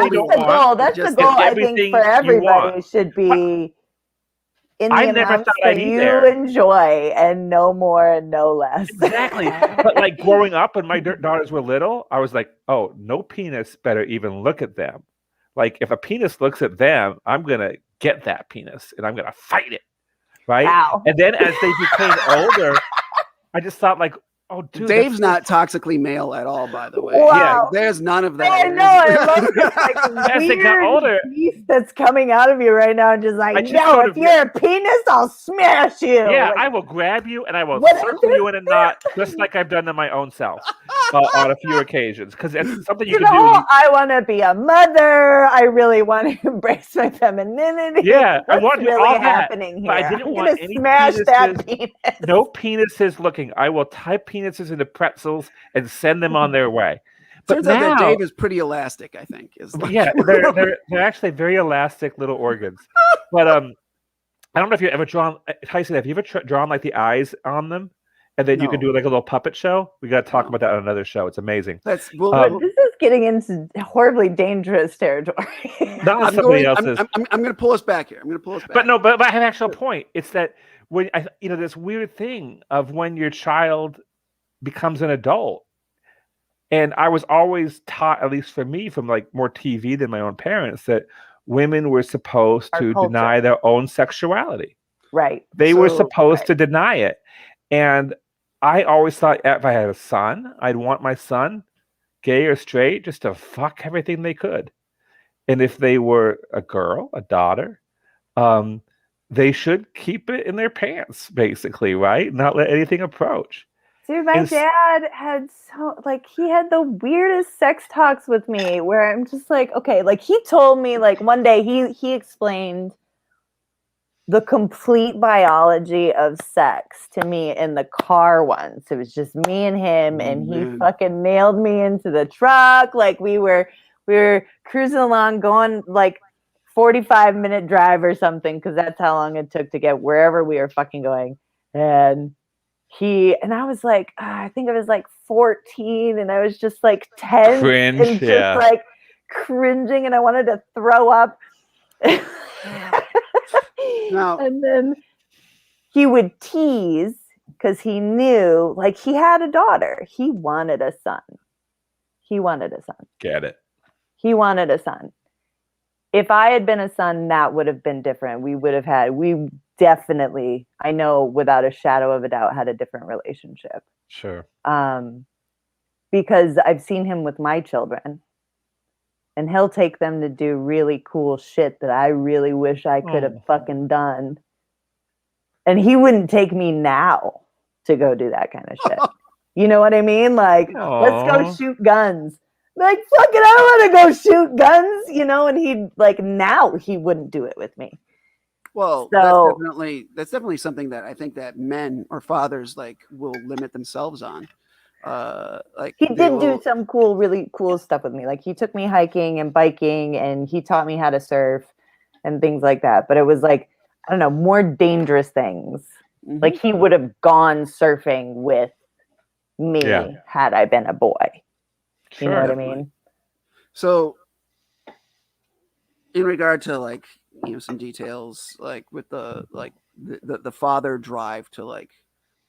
goal. That's the goal. I think for everybody should be in the amounts that you enjoy, and no more and no less. Exactly. But like growing up, when my daughters were little, I was like, oh, no penis better even look at them. Like if a penis looks at them, I'm gonna get that penis and I'm gonna fight it, right? Wow. And then as they became older, I just thought like, oh, dude, Dave's not toxically male at all, by the way. Wow. Yeah, there's none of that. I know. I love this like as they got older, beast that's coming out of you right now. Just like, no, if you're a penis, I'll smash you. Yeah, like, I will grab you and I will circle you in a knot, just like I've done to my own self on a few occasions. Because it's something you can do. I want to be a mother. I really want to embrace my femininity. Yeah, What's I want to do really all that. happening here? But I didn't want any smash penises. That penis. No penises looking. I will type penises into pretzels and send them on their way. But turns out that Dave is pretty elastic, I think. Yeah, they're actually very elastic little organs. But I don't know if you've ever drawn, Tyson, have you ever drawn like the eyes on them? And then you can do like a little puppet show. We got to talk about that on another show. It's amazing. This is getting into horribly dangerous territory. I'm going to pull us back here. But no, but I have an actual point. It's that when this weird thing of when your child becomes an adult, and I was always taught, at least for me, from like more TV than my own parents, that women were supposed to deny their own sexuality. Right. They were supposed to deny it. And I always thought if I had a son, I'd want my son, gay or straight, just to fuck everything they could. And if they were a girl, a daughter, they should keep it in their pants, basically, right? Not let anything approach. Dude, my dad had he had the weirdest sex talks with me where I'm just like, okay, like he told me like one day he explained the complete biology of sex to me in the car once. It was just me and him, and he fucking nailed me into the truck. Like we were cruising along, going like 45-minute drive or something, because that's how long it took to get wherever we were fucking going. And I was like, I think I was like 14, and I was just like 10 and just like cringing, and I wanted to throw up. No. And then he would tease because he knew, like, he had a daughter. He wanted a son. Get it. He wanted a son. If I had been a son, that would have been different. We definitely, I know without a shadow of a doubt, had a different relationship. Sure. Because I've seen him with my children. And he'll take them to do really cool shit that I really wish I could have fucking done. And he wouldn't take me now to go do that kind of shit. You know what I mean? Like, let's go shoot guns. Like, fuck it, I don't want to go shoot guns, and he'd like, now he wouldn't do it with me. Well, that's definitely something that I think that men or fathers like will limit themselves on. Like he did do some really cool stuff with me. Like he took me hiking and biking, and he taught me how to surf and things like that. But it was like, I don't know, more dangerous things. Mm-hmm. Like he would have gone surfing with me had I been a boy. Sure. You know what I mean? So in regard to like, some details, like with the father drive to like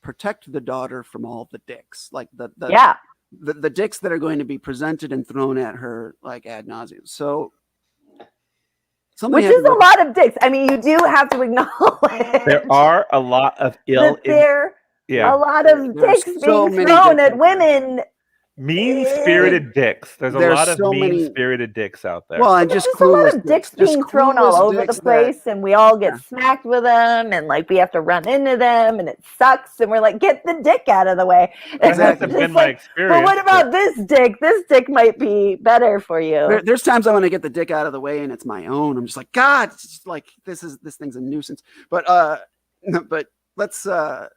protect the daughter from all the dicks, like the dicks that are going to be presented and thrown at her like ad nauseum. So which is a lot of dicks. I mean, you do have to acknowledge there are a lot of a lot of dicks being thrown at women Mean-spirited dicks. There's a lot of so many mean-spirited dicks out there. well, and just There's a lot clueless of dicks dicks. Just being thrown all clueless over the dicks place, and we all get Yeah. smacked with them, and like we have to run into them, and it sucks, and we're like, get the dick out of the way. That Exactly. hasn't been my experience. But what about this dick? This dick might be better for you. There's times I want to get the dick out of the way and it's my own. I'm just like, God, it's just like this thing's a nuisance. But but let's talk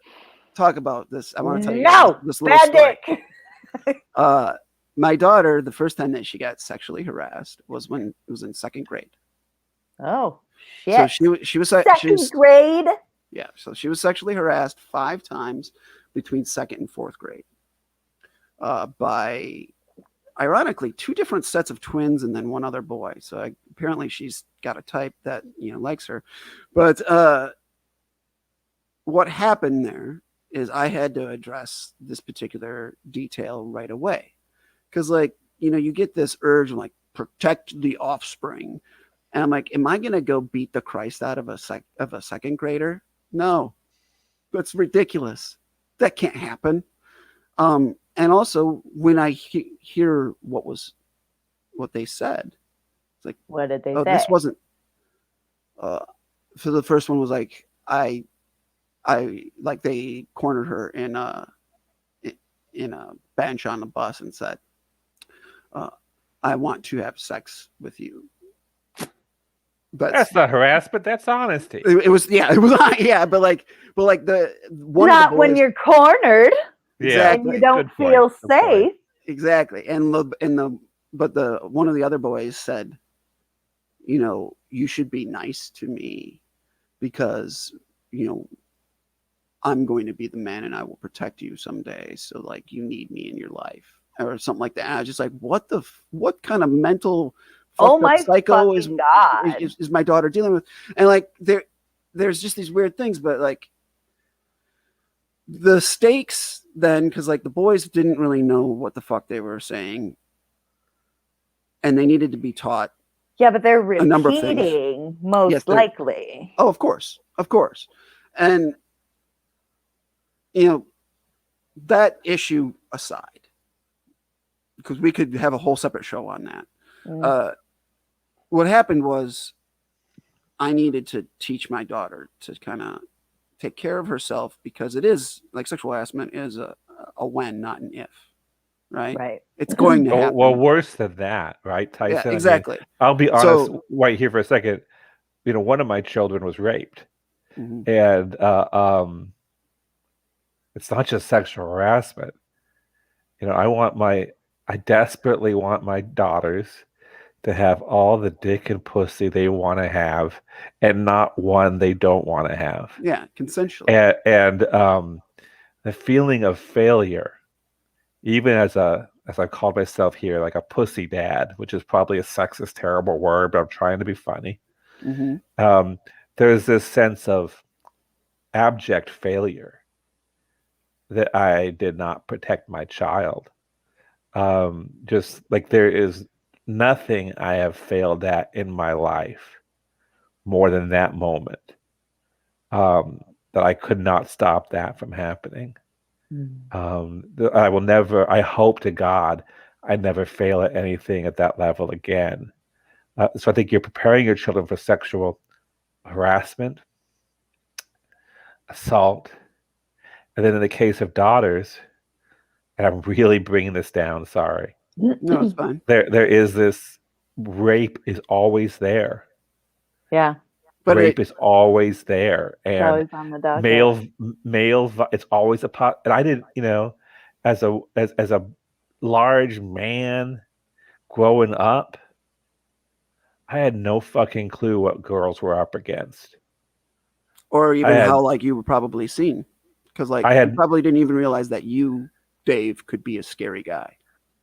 about this. I want to tell you No, this little bad story. dick. My daughter, the first time that she got sexually harassed was when it was in second grade. Oh shit! So she was second grade. Yeah, so she was sexually harassed 5 times between second and fourth grade by, ironically, 2 different sets of twins and then one other boy. So apparently she's got a type that likes her. But what happened there is I had to address this particular detail right away. Because, you get this urge of, protect the offspring. And I'm like, am I going to go beat the Christ out of a second grader? No. That's ridiculous. That can't happen. And also, when I hear what they said, it's like, what did they say? This wasn't. So the first one was like, I like they cornered her in a bench on the bus and said, I want to have sex with you. But that's not harassment. That's honesty. It was but the one not of the boys, when you're cornered. Yeah, and you don't feel safe. Exactly. And the one of the other boys said, you should be nice to me because I'm going to be the man and I will protect you someday. So you need me in your life or something like that. And I was just like, what kind of mental my psycho is my daughter dealing with? And there's just these weird things, but the stakes then, because the boys didn't really know what the fuck they were saying and they needed to be taught. Yeah, but they're a number of things. repeating most likely. Oh, of course. And that issue aside, because we could have a whole separate show on that. What happened was I needed to teach my daughter to kind of take care of herself, because it is sexual harassment is a when, not an if, right? It's going to happen. Well, worse than that, right, Tyson? Yeah, exactly. I'll be honest right here for a second. One of my children was raped, and it's not just sexual harassment. I desperately want my daughters to have all the dick and pussy they want to have, and not one they don't want to have. Yeah, consensually. And the feeling of failure, even as I call myself here, a pussy dad, which is probably a sexist, terrible word, but I'm trying to be funny. There's this sense of abject failure that I did not protect my child. Just there is nothing I have failed at in my life more than that moment, that I could not stop that from happening. I will never, I hope to God, I never fail at anything at that level again. So I think you're preparing your children for sexual harassment, assault, and then in the case of daughters, and I'm really bringing this down, sorry. No, it's fine. There is this, rape is always there. Yeah. But rape is always there. And always on the docket. male, it's always a pot. And I didn't, as a large man growing up, I had no fucking clue what girls were up against. Or even how you were probably seen. Because you probably didn't even realize that you, Dave, could be a scary guy.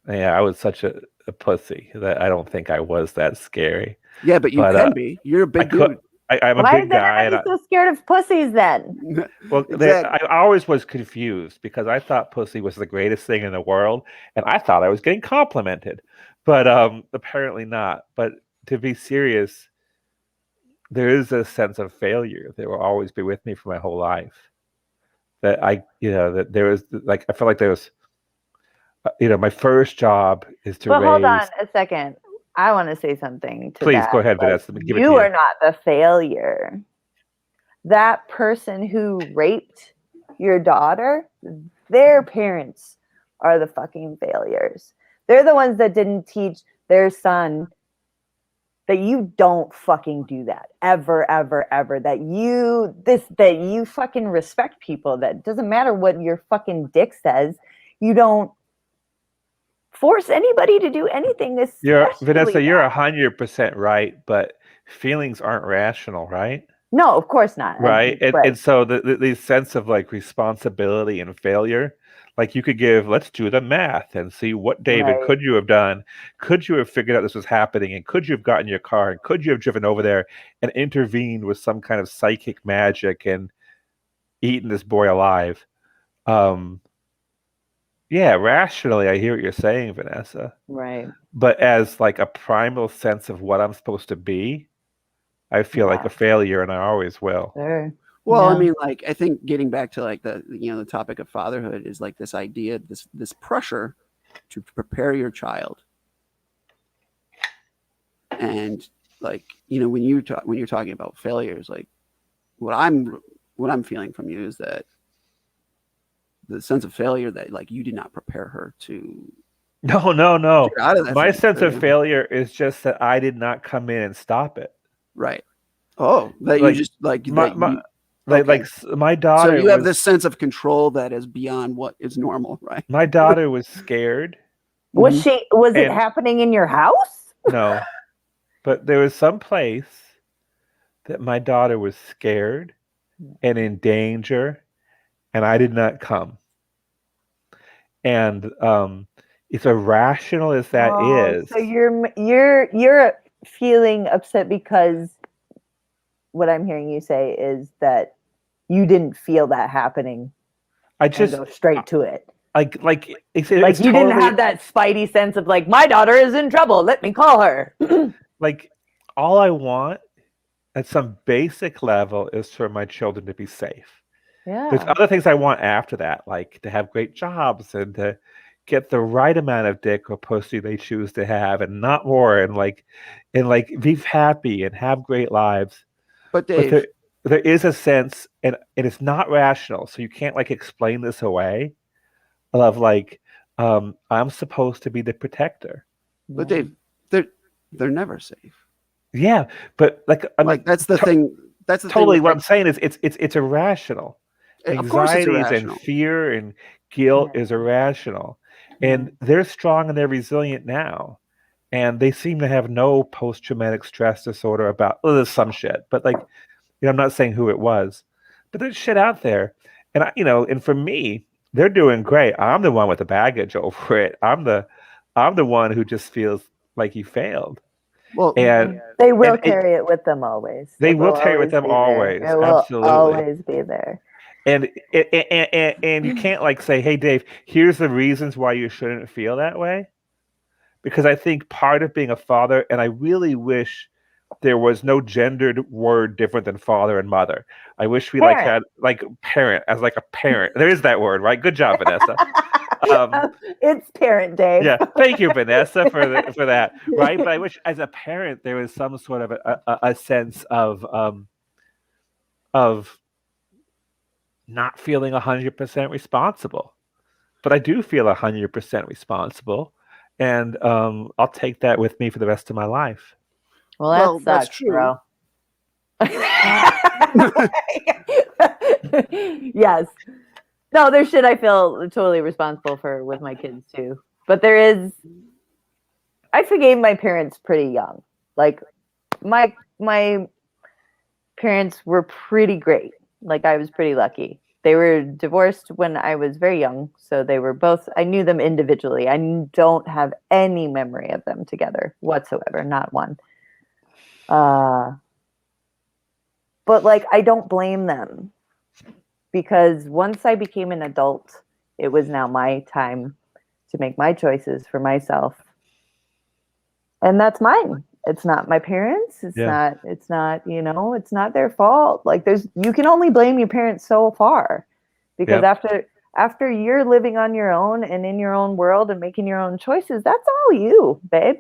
Yeah, I was such a pussy that I don't think I was that scary. Yeah, but you can be. You're a big dude. I'm a big guy. Why are you so scared of pussies then? Well, exactly. I always was confused because I thought pussy was the greatest thing in the world, and I thought I was getting complimented, but apparently not. But to be serious, there is a sense of failure that will always be with me for my whole life. That that there was I felt like there was my first job is to But hold on raise. a second. I want to say something to Please that. go ahead, Like, Vanessa. Let me give it to you you. are not the failure. That person who raped your daughter, their parents are the fucking failures. They're the ones that didn't teach their son that you don't fucking do that ever, ever, ever. That you fucking respect people. That doesn't matter what your fucking dick says. You don't force anybody to do anything. Vanessa, Especially you're that. 100% right, but feelings aren't rational, right? No, of course not. Right. And, Right. and so the sense of like responsibility and failure, like you could give, let's do the math and see what, David, Right. could you have done? Could you have figured out this was happening? And could you have gotten your car? And could you have driven over there and intervened with some kind of psychic magic and eaten this boy alive? Yeah, rationally, I hear what you're saying, Vanessa. Right. But as like a primal sense of what I'm supposed to be, I feel like a failure, and I always will. Sure. Well, Yeah. I mean, like, I think getting back to like the topic of fatherhood is like this idea, this pressure to prepare your child. And like, when you're talking about failures, like what I'm feeling from you is that the sense of failure that like you did not prepare her to No. get out of that My sense of situation. failure is just that I did not come in and stop it. Right. Oh, that Like, you just like My, that my, you, like, okay. like my So daughter you have was this sense of control that is beyond what is normal, right? my daughter was scared. Was it And- happening in your house? No, but there was some place that my daughter was scared and in danger, and I did not come. And as irrational as that is, So you're feeling upset because what I'm hearing you say is that you didn't feel that happening. I and just go straight to it. like it's Like you totally, didn't have that spidey sense of like, my daughter is in trouble. Let me call her. like all I want at some basic level is for my children to be safe. There's Yeah. other things I want after that, like to have great jobs and to get the right amount of dick or pussy they choose to have, and not more, and be happy and have great lives. But But Dave, there is a sense, and it's not rational, so you can't like explain this away. Of like, I'm supposed to be the protector. but Dave, they're never safe. Yeah, but like I'm Like that's the thing. That's the totally thing. what I'm saying is it's irrational. Of course, it's Anxieties and irrational. fear and guilt is irrational, and they're strong and they're resilient now, and they seem to have no post-traumatic stress disorder about there's some shit, but like I'm not saying who it was, but there's shit out there, and and for me, they're doing great. I'm the one with the baggage over it. I'm the one who just feels like he failed. Well, And they will carry it with them always. They will carry it with them always. It will Absolutely. always be there. And you can't like say, hey, Dave, here's the reasons why you shouldn't feel that way. Because I think part of being a father, and I really wish there was no gendered word different than father and mother. I wish we had parent as like a parent. There is that word, right? Good job, Vanessa. It's parent, Dave. Yeah, thank you, Vanessa, for that. Right, but I wish as a parent there was some sort of a sense of not feeling 100% responsible, but I do feel 100% responsible, and I'll take that with me for the rest of my life. Well, that sucks, bro. Yes. No, there's shit I feel totally responsible for with my kids too. But I forgave my parents pretty young. Like my parents were pretty great. Like I was pretty lucky. They were divorced when I was very young, so they were both. I knew them individually. I don't have any memory of them together whatsoever, not one. But like I don't blame them, because once I became an adult, it was now my time to make my choices for myself, and that's mine. It's not my parents. It's not, it's not their fault. Like you can only blame your parents so far, because after you're living on your own and in your own world and making your own choices, that's all you, babe.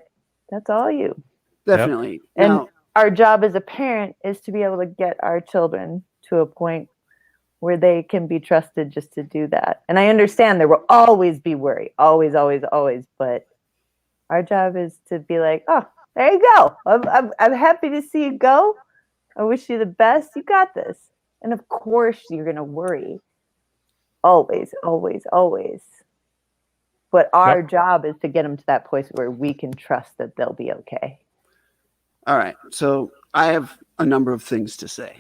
That's all you. Definitely. Yep. And now, our job as a parent is to be able to get our children to a point where they can be trusted just to do that. And I understand there will always be worry, always, always, always. But our job is to be like, oh, there you go. I'm happy to see you go. I wish you the best. You got this. And of course, you're going to worry. Always, always, always. But our job is to get them to that place where we can trust that they'll be okay. All right. So I have a number of things to say.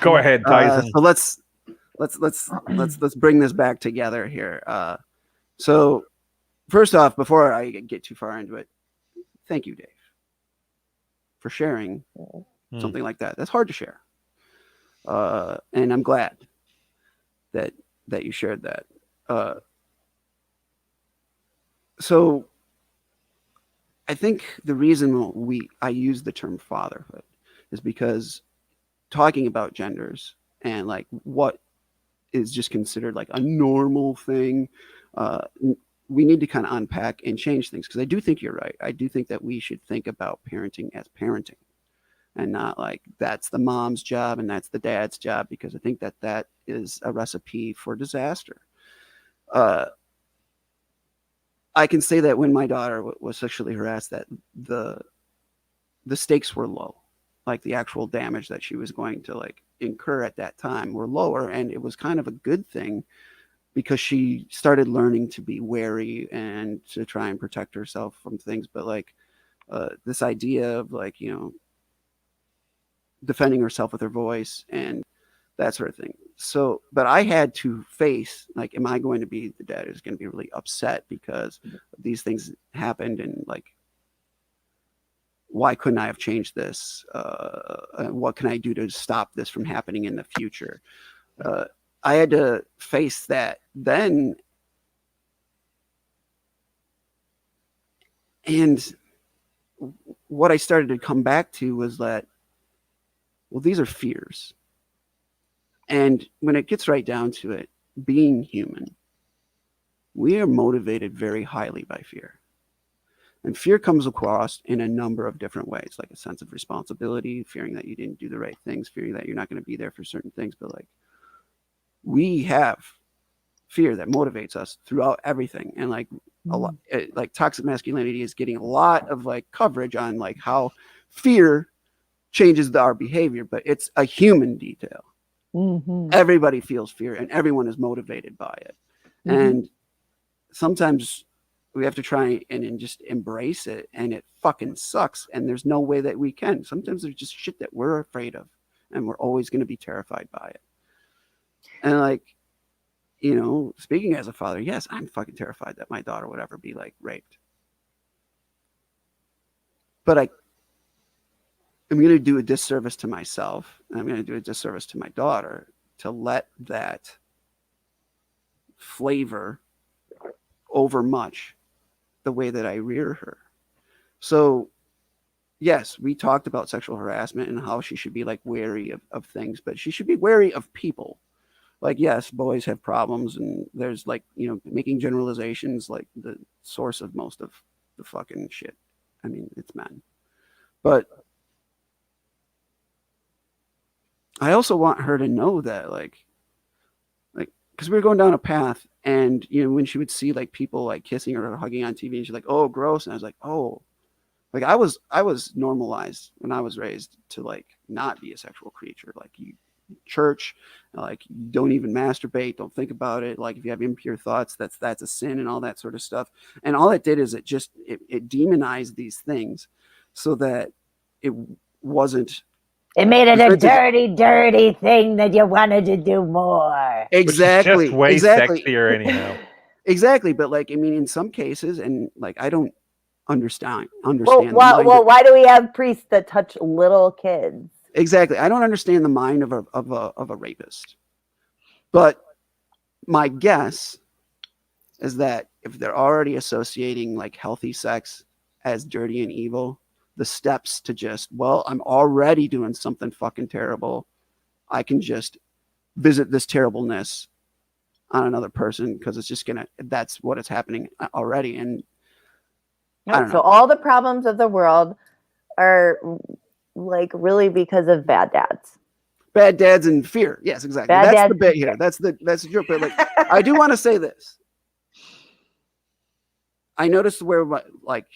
Go ahead, Tyson. So let's bring this back together here. So first off, before I get too far into it, thank you, Dave, for sharing something like that. That's hard to share. And I'm glad that you shared that. So I think the reason I use the term fatherhood is because talking about genders and like what is just considered like a normal thing, we need to kind of unpack and change things, because I do think you're right. I do think that we should think about parenting as parenting and not like that's the mom's job and that's the dad's job, because I think that is a recipe for disaster. I can say that when my daughter was sexually harassed, that the stakes were low, like the actual damage that she was going to like incur at that time were lower, and it was kind of a good thing because she started learning to be wary and to try and protect herself from things. But like this idea of like, you know, defending herself with her voice and that sort of thing. So, but I had to face, like, am I going to be the dad who's going to be really upset because these things happened, and like, why couldn't I have changed this? What can I do to stop this from happening in the future? I had to face that then. And what I started to come back to was that, well, these are fears. And when it gets right down to it, being human, we are motivated very highly by fear. And fear comes across in a number of different ways, like a sense of responsibility, fearing that you didn't do the right things, fearing that you're not going to be there for certain things. But like, we have fear that motivates us throughout everything. And like a lot, like toxic masculinity is getting a lot of like coverage on like how fear changes our behavior, but it's a human detail. Mm-hmm. Everybody feels fear and everyone is motivated by it. Mm-hmm. And sometimes we have to try and just embrace it, and it fucking sucks. And there's no way that we can. Sometimes there's just shit that we're afraid of, and we're always going to be terrified by it. And like, you know, speaking as a father, yes, I'm fucking terrified that my daughter would ever be like raped. But I'm going to do a disservice to myself, and I'm going to do a disservice to my daughter to let that flavor over much the way that I rear her. So yes, we talked about sexual harassment and how she should be like wary of things, but she should be wary of people. Like, yes, boys have problems, and there's like, you know, making generalizations like the source of most of the fucking shit. I mean, it's men. But I also want her to know that like, because we were going down a path, and you know, when she would see like people like kissing or hugging on TV, and she's like, "Oh, gross," and I was like, "Oh," like I was normalized when I was raised to like not be a sexual creature. Like, you church, like, don't even masturbate, don't think about it. Like, if you have impure thoughts, that's a sin, and all that sort of stuff. And all it did is it demonized these things, so that it wasn't. It made it a dirty thing that you wanted to do more. Exactly. Which is just way sexier anyhow. Exactly. But like, I mean, in some cases, and like, I don't understand. Well, why do we have priests that touch little kids? Exactly. I don't understand the mind of a rapist. But my guess is that if they're already associating like healthy sex as dirty and evil, the steps to just, well, I'm already doing something fucking terrible, I can just visit this terribleness on another person because it's just that's what is happening already. And I don't know. So all the problems of the world are like really because of bad dads. Bad dads and fear. Yes, exactly. That's the bit here. That's the joke. But like, I do want to say this. I noticed where like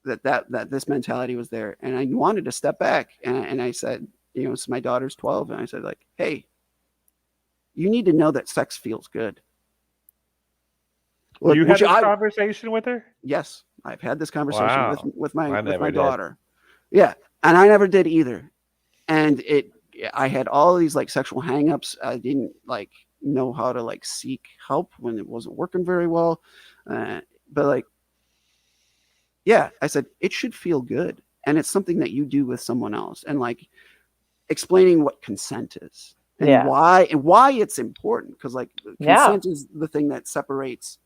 that this mentality was there, and I wanted to step back, and I said, so my daughter's 12, and I said like, hey, you need to know that sex feels good. You had this conversation with her? Yes, I've had this conversation with my daughter. Yeah, and I never did either. And I had all these like sexual hangups. I didn't like know how to like seek help when it wasn't working very well. But like, yeah, I said it should feel good, and it's something that you do with someone else, and like explaining what consent is and why it's important, because like consent is the thing that separates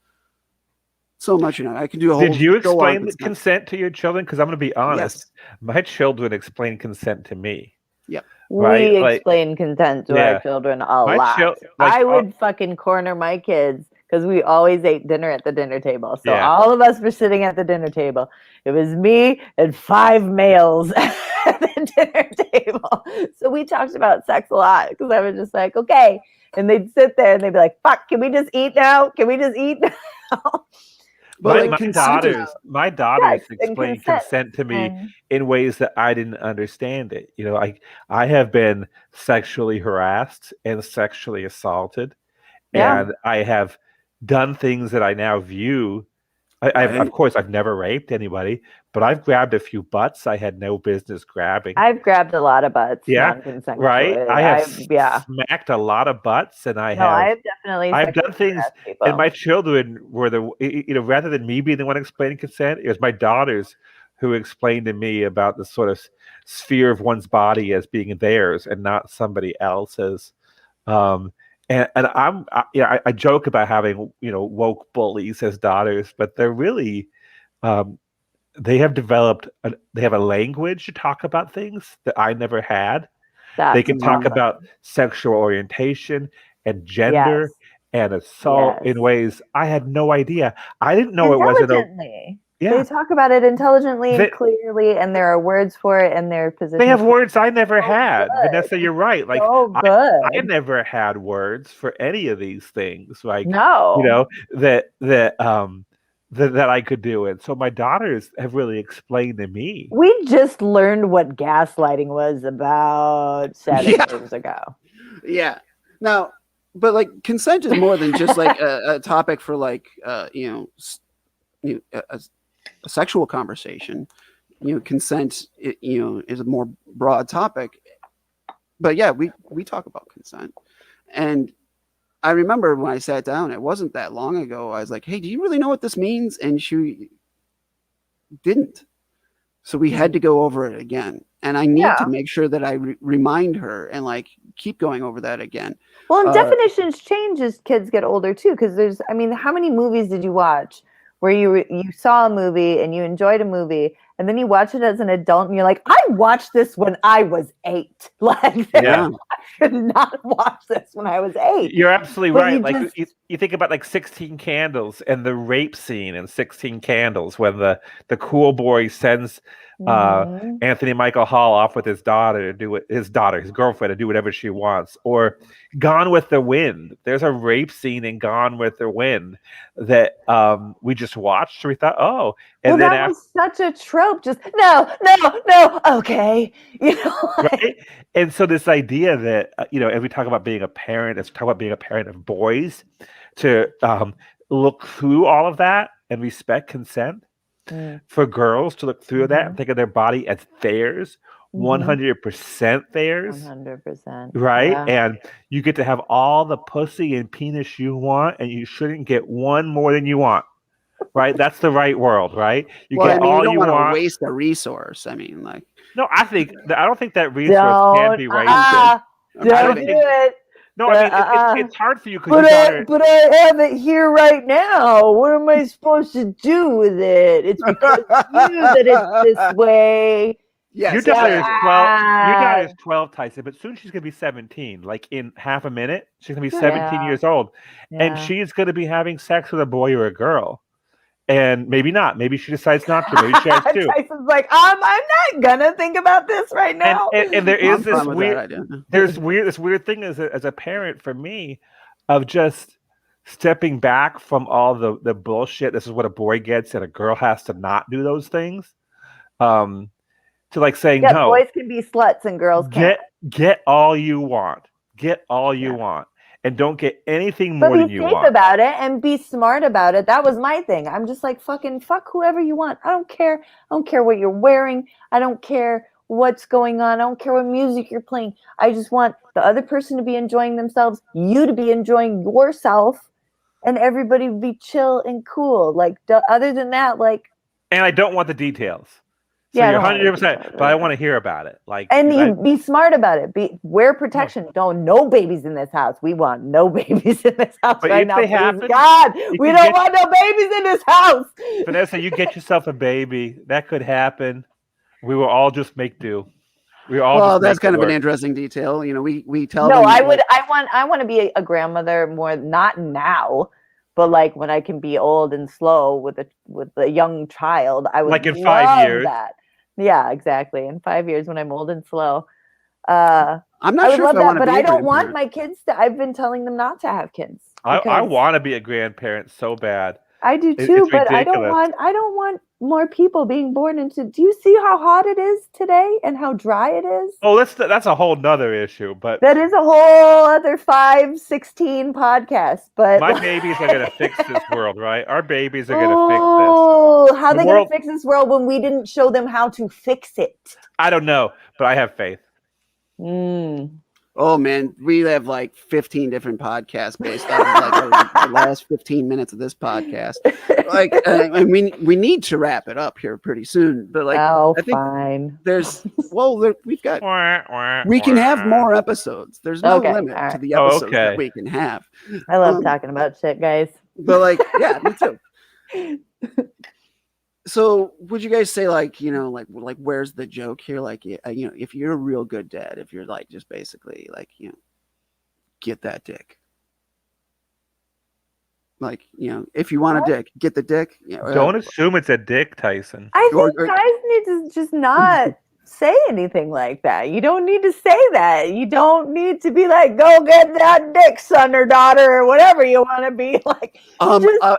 so much. I can do a whole. Did you explain consent to your children? Because I'm going to be honest, my children explain consent to me. Yep. Right? We explain consent to our children a lot. I would fucking corner my kids because we always ate dinner at the dinner table. So all of us were sitting at the dinner table. It was me and 5 males at the dinner table. So we talked about sex a lot because I was just like, okay. And they'd sit there and they'd be like, fuck, can we just eat now? Can we just eat now? But my daughters explain consent to me in ways that I didn't understand it. I have been sexually harassed and sexually assaulted, and I have done things that I now view. Of course, I've never raped anybody, but I've grabbed a few butts I had no business grabbing. I've grabbed a lot of butts. Right. I have smacked a lot of butts, and I've done things. And my children were rather than me being the one explaining consent, it was my daughters who explained to me about the sort of sphere of one's body as being theirs and not somebody else's. And I joke about having woke bullies as daughters, but they're really they have developed they have a language to talk about things that I never had. They can talk about sexual orientation and gender and assault in ways I had no idea. I didn't know it wasn't They talk about it intelligently and clearly, and there are words for it, and their positions. They have words I never had. Good. Vanessa, you're right. Like I never had words for any of these things. Like that I could do it. So my daughters have really explained to me. We just learned what gaslighting was about 7 years ago. Yeah. Now, but like consent is more than just like a topic for like a sexual conversation. Consent is a more broad topic. But yeah, we talk about consent. And I remember when I sat down, it wasn't that long ago, I was like, hey, do you really know what this means? And she didn't. So we had to go over it again. And I need to make sure that I remind her and like keep going over that again. Well, and definitions change as kids get older too. Because how many movies did you watch where you saw a movie and you enjoyed a movie, and then you watch it as an adult and you're like, I watched this when I was 8. Like, I should not watch this when I was 8. You're absolutely right. You think about like 16 Candles and the rape scene in 16 Candles when the cool boy sends Anthony Michael Hall off with his girlfriend, to do whatever she wants. Or Gone with the Wind. There's a rape scene in Gone with the Wind that we just watched. We thought, and then that was such a trope. Just no, okay, right? And so this idea that as we talk about being a parent, as we talk about being a parent of boys, to look through all of that and respect consent. For girls to look through that and think of their body as theirs, 100% theirs. 100%. Right? Yeah. And you get to have all the pussy and penis you want, and you shouldn't get one more than you want. Right? That's the right world, right? You don't want to waste a resource. No, I don't think that resource can be wasted. Don't do it. No, it's hard for you but I have it here right now. What am I supposed to do with it? It's because you that it's this way. Yes. Your daughter is 12. Your daughter Ah. is 12, Tyson, but soon she's gonna be 17. Like in half a minute, she's gonna be Yeah. 17 years old, and Yeah. she's gonna be having sex with a boy or a girl. And maybe not. Maybe she decides not to. Maybe she has to. Tyson's like, I'm not gonna think about this right now. And there I'm is this fine with weird. that idea. There's this weird thing as a parent for me, of just stepping back from all the bullshit. This is what a boy gets, and a girl has to not do those things. To like saying Yeah, no. boys can be sluts and girls can't. Get all you want. Get all you want, and don't get anything But more than be you safe want. about it and be smart about it. That was my thing. I'm just like, fucking fuck whoever you want. I don't care. I don't care what you're wearing. I don't care what's going on. I don't care what music you're playing. I just want the other person to be enjoying themselves, you to be enjoying yourself, and everybody to be chill and cool. Like, other than that, like. And I don't want the details. So Yeah, I you're don't want the 100%, details. but I want to hear about it. Like, And you be smart about it. Wear protection. Don't no babies in this house. We want no babies in this house But right if now. they Please happen, God, you we can don't get- want no babies in this house. Vanessa, you get yourself a baby. That could happen. We will all just make do. We all. Well, just that's make kind it of an work. interesting detail. You know, we tell No, them. I would. I want to be a grandmother more. Not now, but like when I can be old and slow with a young child. I would Like in love 5 years. that. Yeah, exactly. In 5 years, when I'm old and slow. I'm not I would sure love if I want that, to but be I a don't want grandparent. my kids to. I've been telling them not to have kids. I because- want to be a grandparent so bad. I do It's too, but I don't ridiculous. want more people being born into. Do you see how hot it is today and how dry it is? Oh, that's a whole nother issue. But That is a whole other 516 podcast. But my babies are gonna fix this world, right? Our babies are gonna fix this. Oh, how The they world- gonna fix this world when we didn't show them how to fix it? I don't know, but I have faith. Oh man, we have like 15 different podcasts based on like the last 15 minutes of this podcast. Like, I mean, we need to wrap it up here pretty soon. But like, Oh, I think fine. we've got. We can have more episodes. There's no Okay, limit all to right. the episodes that Okay. we can have. I love talking about shit, guys. But like, yeah, me too. So would you guys say like, you know, like where's the joke here? Like, you know, if you're a real good dad, if you're like just basically like, you know, get that dick. Like, you know, if you want a dick, get the dick. You know, Don't assume it's a dick, Tyson. I Or- think guys need to just not say anything like that. You don't need to say that. You don't need to be like, go get that dick, son or daughter, or whatever you want to be. Like,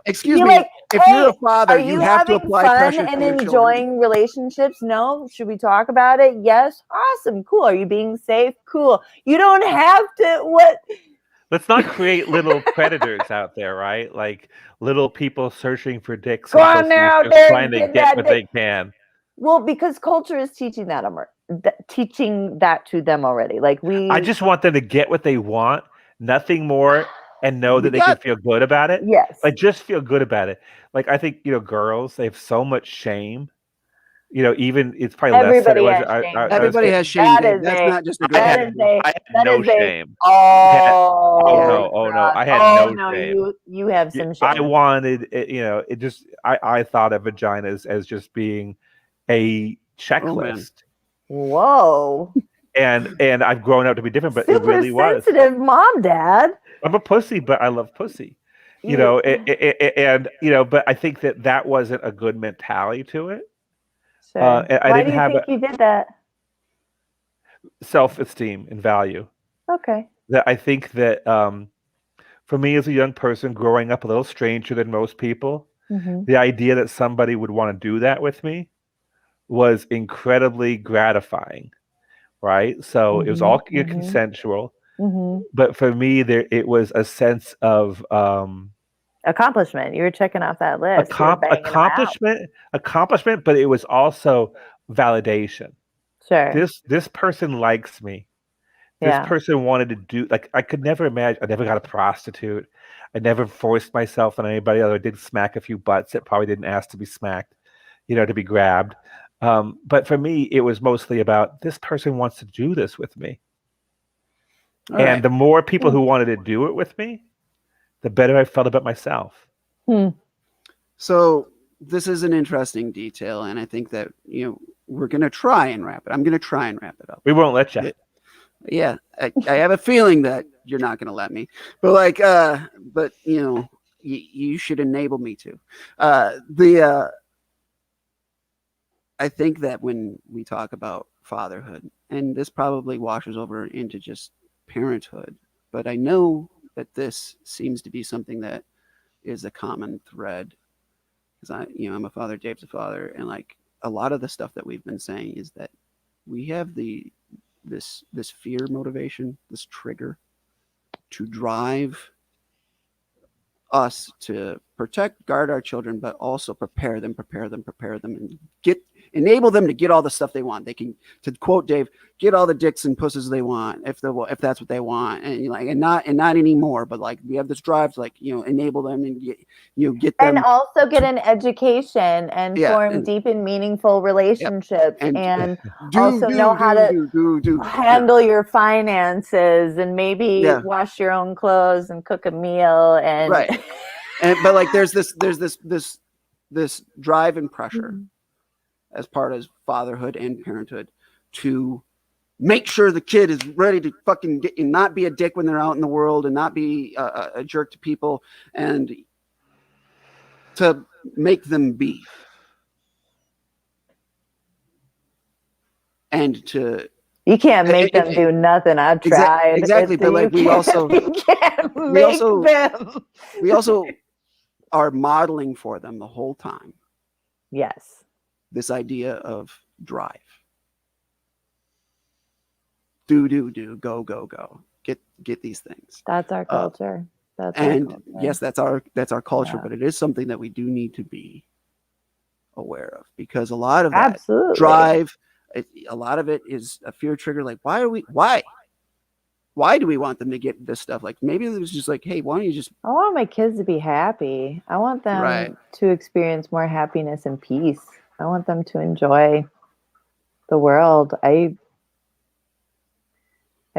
excuse be me. like, If hey, you're a father, are you you have to having apply fun pressure and to your children. enjoying relationships? No. Should we talk about it? Yes. Awesome. Cool. Are you being safe? Cool. You don't have to. What? Let's not create little predators out there, right? Like little people searching for dicks. Go and on there pussies, out just there trying and to get get that what dick. they can. Well, because culture is teaching that teaching that to them already. Like I just want them to get what they want, nothing more, and know that they can feel good about it. Yes. Like just feel good about it. Like I think, you know, girls, they have so much shame. You know, even it's probably Everybody less than has it shame. was. Everybody has shame. That Dave. is That's a- not just a I good had, attitude. I had that no is a- shame. Oh, Oh no! I had no shame. You have some shame. I wanted, you know, it just. I thought of vaginas as just being a checklist, Whoa. and I've grown up to be different, but Super it really was. sensitive mom, dad. I'm a pussy, but I love pussy. You know, and you know, but I think that wasn't a good mentality to it. Sure. I Why didn't do you have think you did that? self-esteem and value. Okay. That I think that for me as a young person growing up a little stranger than most people, the idea that somebody would want to do that with me was incredibly gratifying, right? So it was all consensual, but for me it was a sense of Accomplishment. You were checking off that list. accomplishment, but it was also validation. Sure. This person likes me. This person wanted to do, like, I could never imagine. I never got a prostitute. I never forced myself on anybody, although I did smack a few butts that probably didn't ask to be smacked, you know, to be grabbed. But for me, it was mostly about this person wants to do this with me. All and right. the more people who wanted to do it with me, the better I felt about myself. So this is an interesting detail, and I think that, you know, we're going to try and wrap it. I'm going to try and wrap it up. We won't let you. Yeah. I have a feeling that you're not going to let me, but like, but you know, you should enable me to. I think that when we talk about fatherhood, and this probably washes over into just parenthood, but I know that this seems to be something that is a common thread because I'm a father, Dave's a father, and like a lot of the stuff that we've been saying is that we have this fear motivation, this trigger to drive us to protect, guard our children, but also prepare them, and enable them to get all the stuff they want. They can, to quote Dave, get all the dicks and pussies they want if that's what they want, and not anymore. But like we have this drive to like enable them and get them, and also get an education and form deep and meaningful relationships, and also know how to handle your finances and maybe wash your own clothes and cook a meal and right. But like there's this drive and pressure as part of fatherhood and parenthood to make sure the kid is ready to fucking get and not be a dick when they're out in the world and not be a jerk to people and to make them be. You can't make them do nothing. I've tried. Exactly. But like we also are modeling for them the whole time. Yes. This idea of drive. Do, go. Get these things. That's our culture. Yes, that's our culture, but it is something that we do need to be aware of because a lot of that drive, a lot of it is a fear trigger. Like, why do we want them to get this stuff? Like maybe it was just like, hey, why don't you just... I want my kids to be happy. I want them to experience more happiness and peace. I want them to enjoy the world. I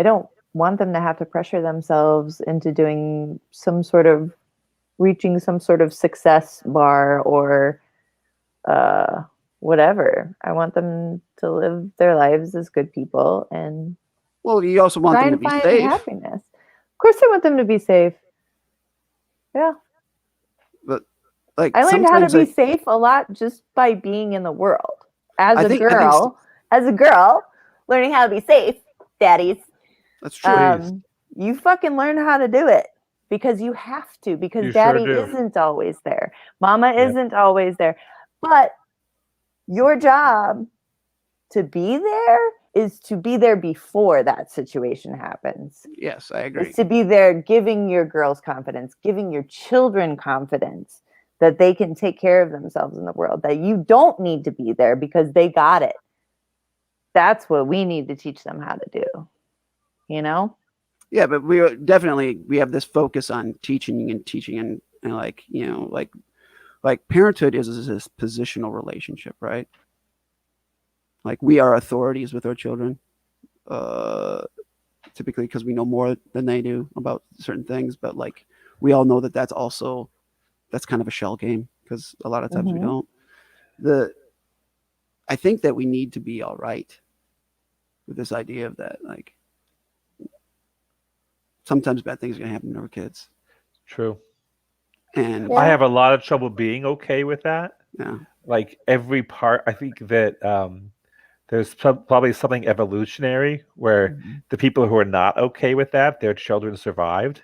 don't want them to have to pressure themselves into doing reaching some sort of success bar or whatever. I want them to live their lives as good people and you also want them to be safe. Happiness. Of course I want them to be safe. Yeah. But like I learned how to be safe a lot just by being in the world. As a girl, learning how to be safe, daddies. That's true. You fucking learn how to do it because you have to, because daddy isn't always there. Mama isn't always there. But your job to be there is to be there before that situation happens. Yes, I agree. It's to be there giving your girls confidence, giving your children confidence that they can take care of themselves in the world, that you don't need to be there because they got it. That's what we need to teach them how to do. Yeah, but we have this focus on teaching and like like parenthood is this positional relationship, right? Like we are authorities with our children, typically because we know more than they do about certain things. But like we all know that's kind of a shell game because a lot of times we don't. I think that we need to be all right with this idea of that, like. Sometimes bad things are going to happen to our kids. True. And I have a lot of trouble being okay with that. Yeah. Like every part, I think that there's probably something evolutionary where the people who are not okay with that, their children survived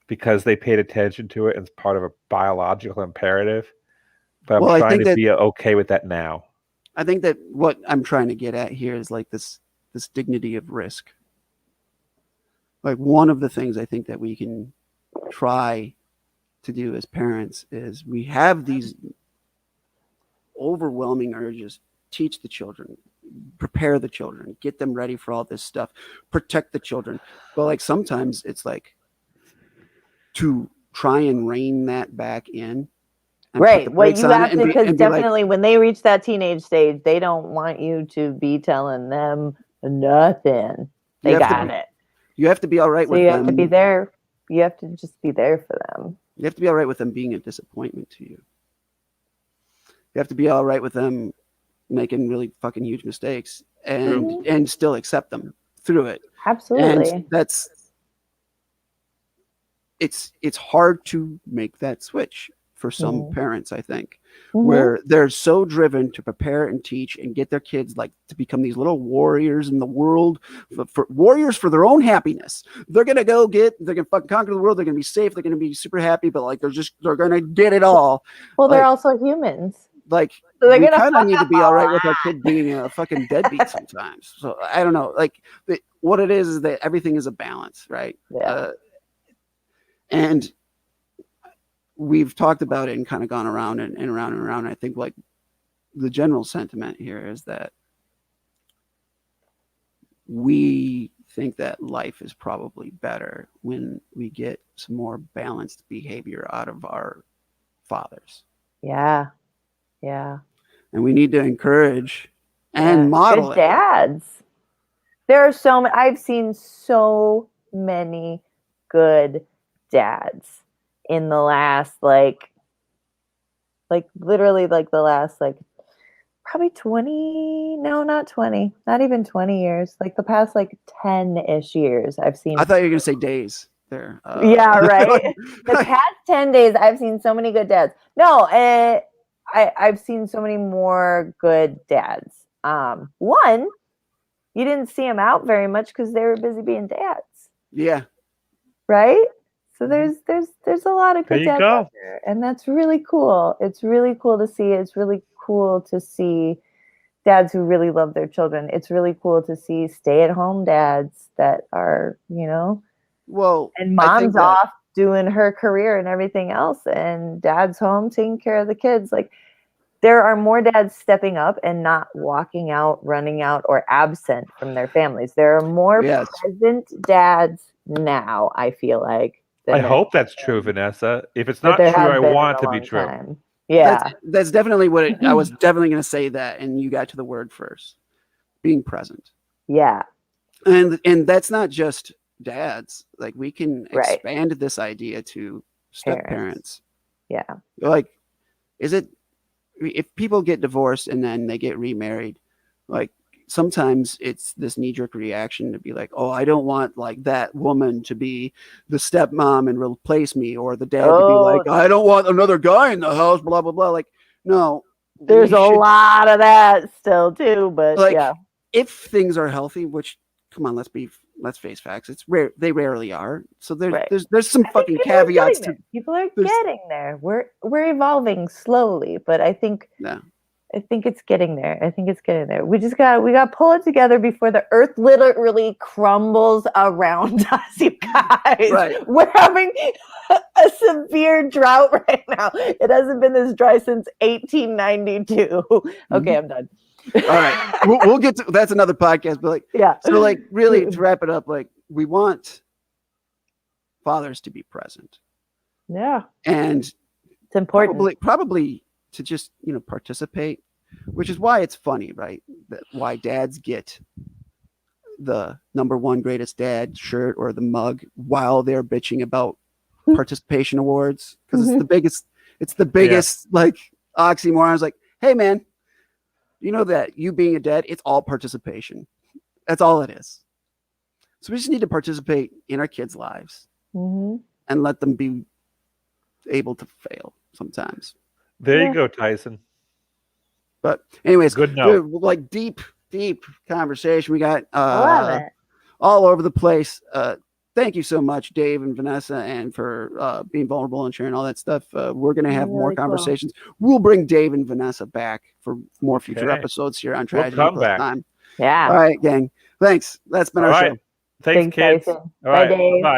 because they paid attention to it as part of a biological imperative. But I'm trying to be okay with that now. I think that what I'm trying to get at here is like this dignity of risk. Like one of the things I think that we can try to do as parents is we have these overwhelming urges, teach the children, prepare the children, get them ready for all this stuff, protect the children. But like sometimes it's like to try and rein that back in. Right. What you have to, because definitely when they reach that teenage stage, they don't want you to be telling them nothing. They got it. You have to be all right with them. You have to be there. You have to just be there for them. You have to be all right with them being a disappointment to you. You have to be all right with them making really fucking huge mistakes and still accept them through it. Absolutely. And it's hard to make that switch for some parents, I think, where they're so driven to prepare and teach and get their kids like to become these little warriors in the world, for warriors for their own happiness. They're gonna fucking conquer the world. They're gonna be safe. They're gonna be super happy, but like they're gonna get it all. Well, they're also humans. Like, so we kind of need to be all right with our kid being a fucking deadbeat sometimes. So I don't know. Like, what it is that everything is a balance, right? Yeah. And we've talked about it and kind of gone around and around and around. I think like the general sentiment here is that we think that life is probably better when we get some more balanced behavior out of our fathers. Yeah. Yeah. And we need to encourage and model good dads. There are so many. I've seen so many good dads in the last literally the last probably 20, no, not 20, not even 20 years, like the past 10-ish years I've seen. I thought you were gonna say days there. Yeah, right. The past 10 days I've seen so many good dads. No, I've seen so many more good dads. One, you didn't see them out very much because they were busy being dads. Yeah. Right? So there's a lot of good dads out there, and that's really cool. It's really cool to see. It's really cool to see dads who really love their children. It's really cool to see stay-at-home dads that are, well, and mom's off doing her career and everything else, and dad's home taking care of the kids. Like, there are more dads stepping up and not walking out, running out, or absent from their families. There are more present dads now, I feel like. I hope that's true, Vanessa. If it's not true, I want it to be true. Time. Yeah. That's definitely what I was definitely going to say that, and you got to the word first. Being present. Yeah. And that's not just dads. Like, we can expand this idea to step-parents. Yeah. Like, if people get divorced and then they get remarried, like, sometimes it's this knee-jerk reaction to be like, oh, I don't want like that woman to be the stepmom and replace me, or the dad to be like, I don't want another guy in the house, blah blah blah. Like, no, there's a lot of that still too, but if things are healthy, which, come on, let's face facts, it's rare, they rarely are. So there's some fucking caveats to people are getting there. We're evolving slowly, but I think it's getting there. We got to pull it together before the earth literally crumbles around us, you guys. Right. We're having a severe drought right now. It hasn't been this dry since 1892. Okay, I'm done. All right. We'll get to, that's another podcast, but so really to wrap it up, like, we want fathers to be present. Yeah. And it's important. Probably to just, participate, which is why it's funny, right? Why dads get the #1 greatest dad shirt or the mug while they're bitching about participation awards, because it's the biggest like oxymoron. I was like, hey man, you know that you being a dad, it's all participation. That's all it is. So we just need to participate in our kids' lives and let them be able to fail sometimes. There you go, Tyson. But anyways, good note. Like deep conversation. We got all over the place. Thank you so much, Dave and Vanessa, and for being vulnerable and sharing all that stuff. We're going to have more conversations. Cool. We'll bring Dave and Vanessa back for more future episodes here on Tragedy+Time. Yeah. All right, gang. Thanks. That's been our show. Thanks, kids. Tyson. All right. Bye, Dave. Bye.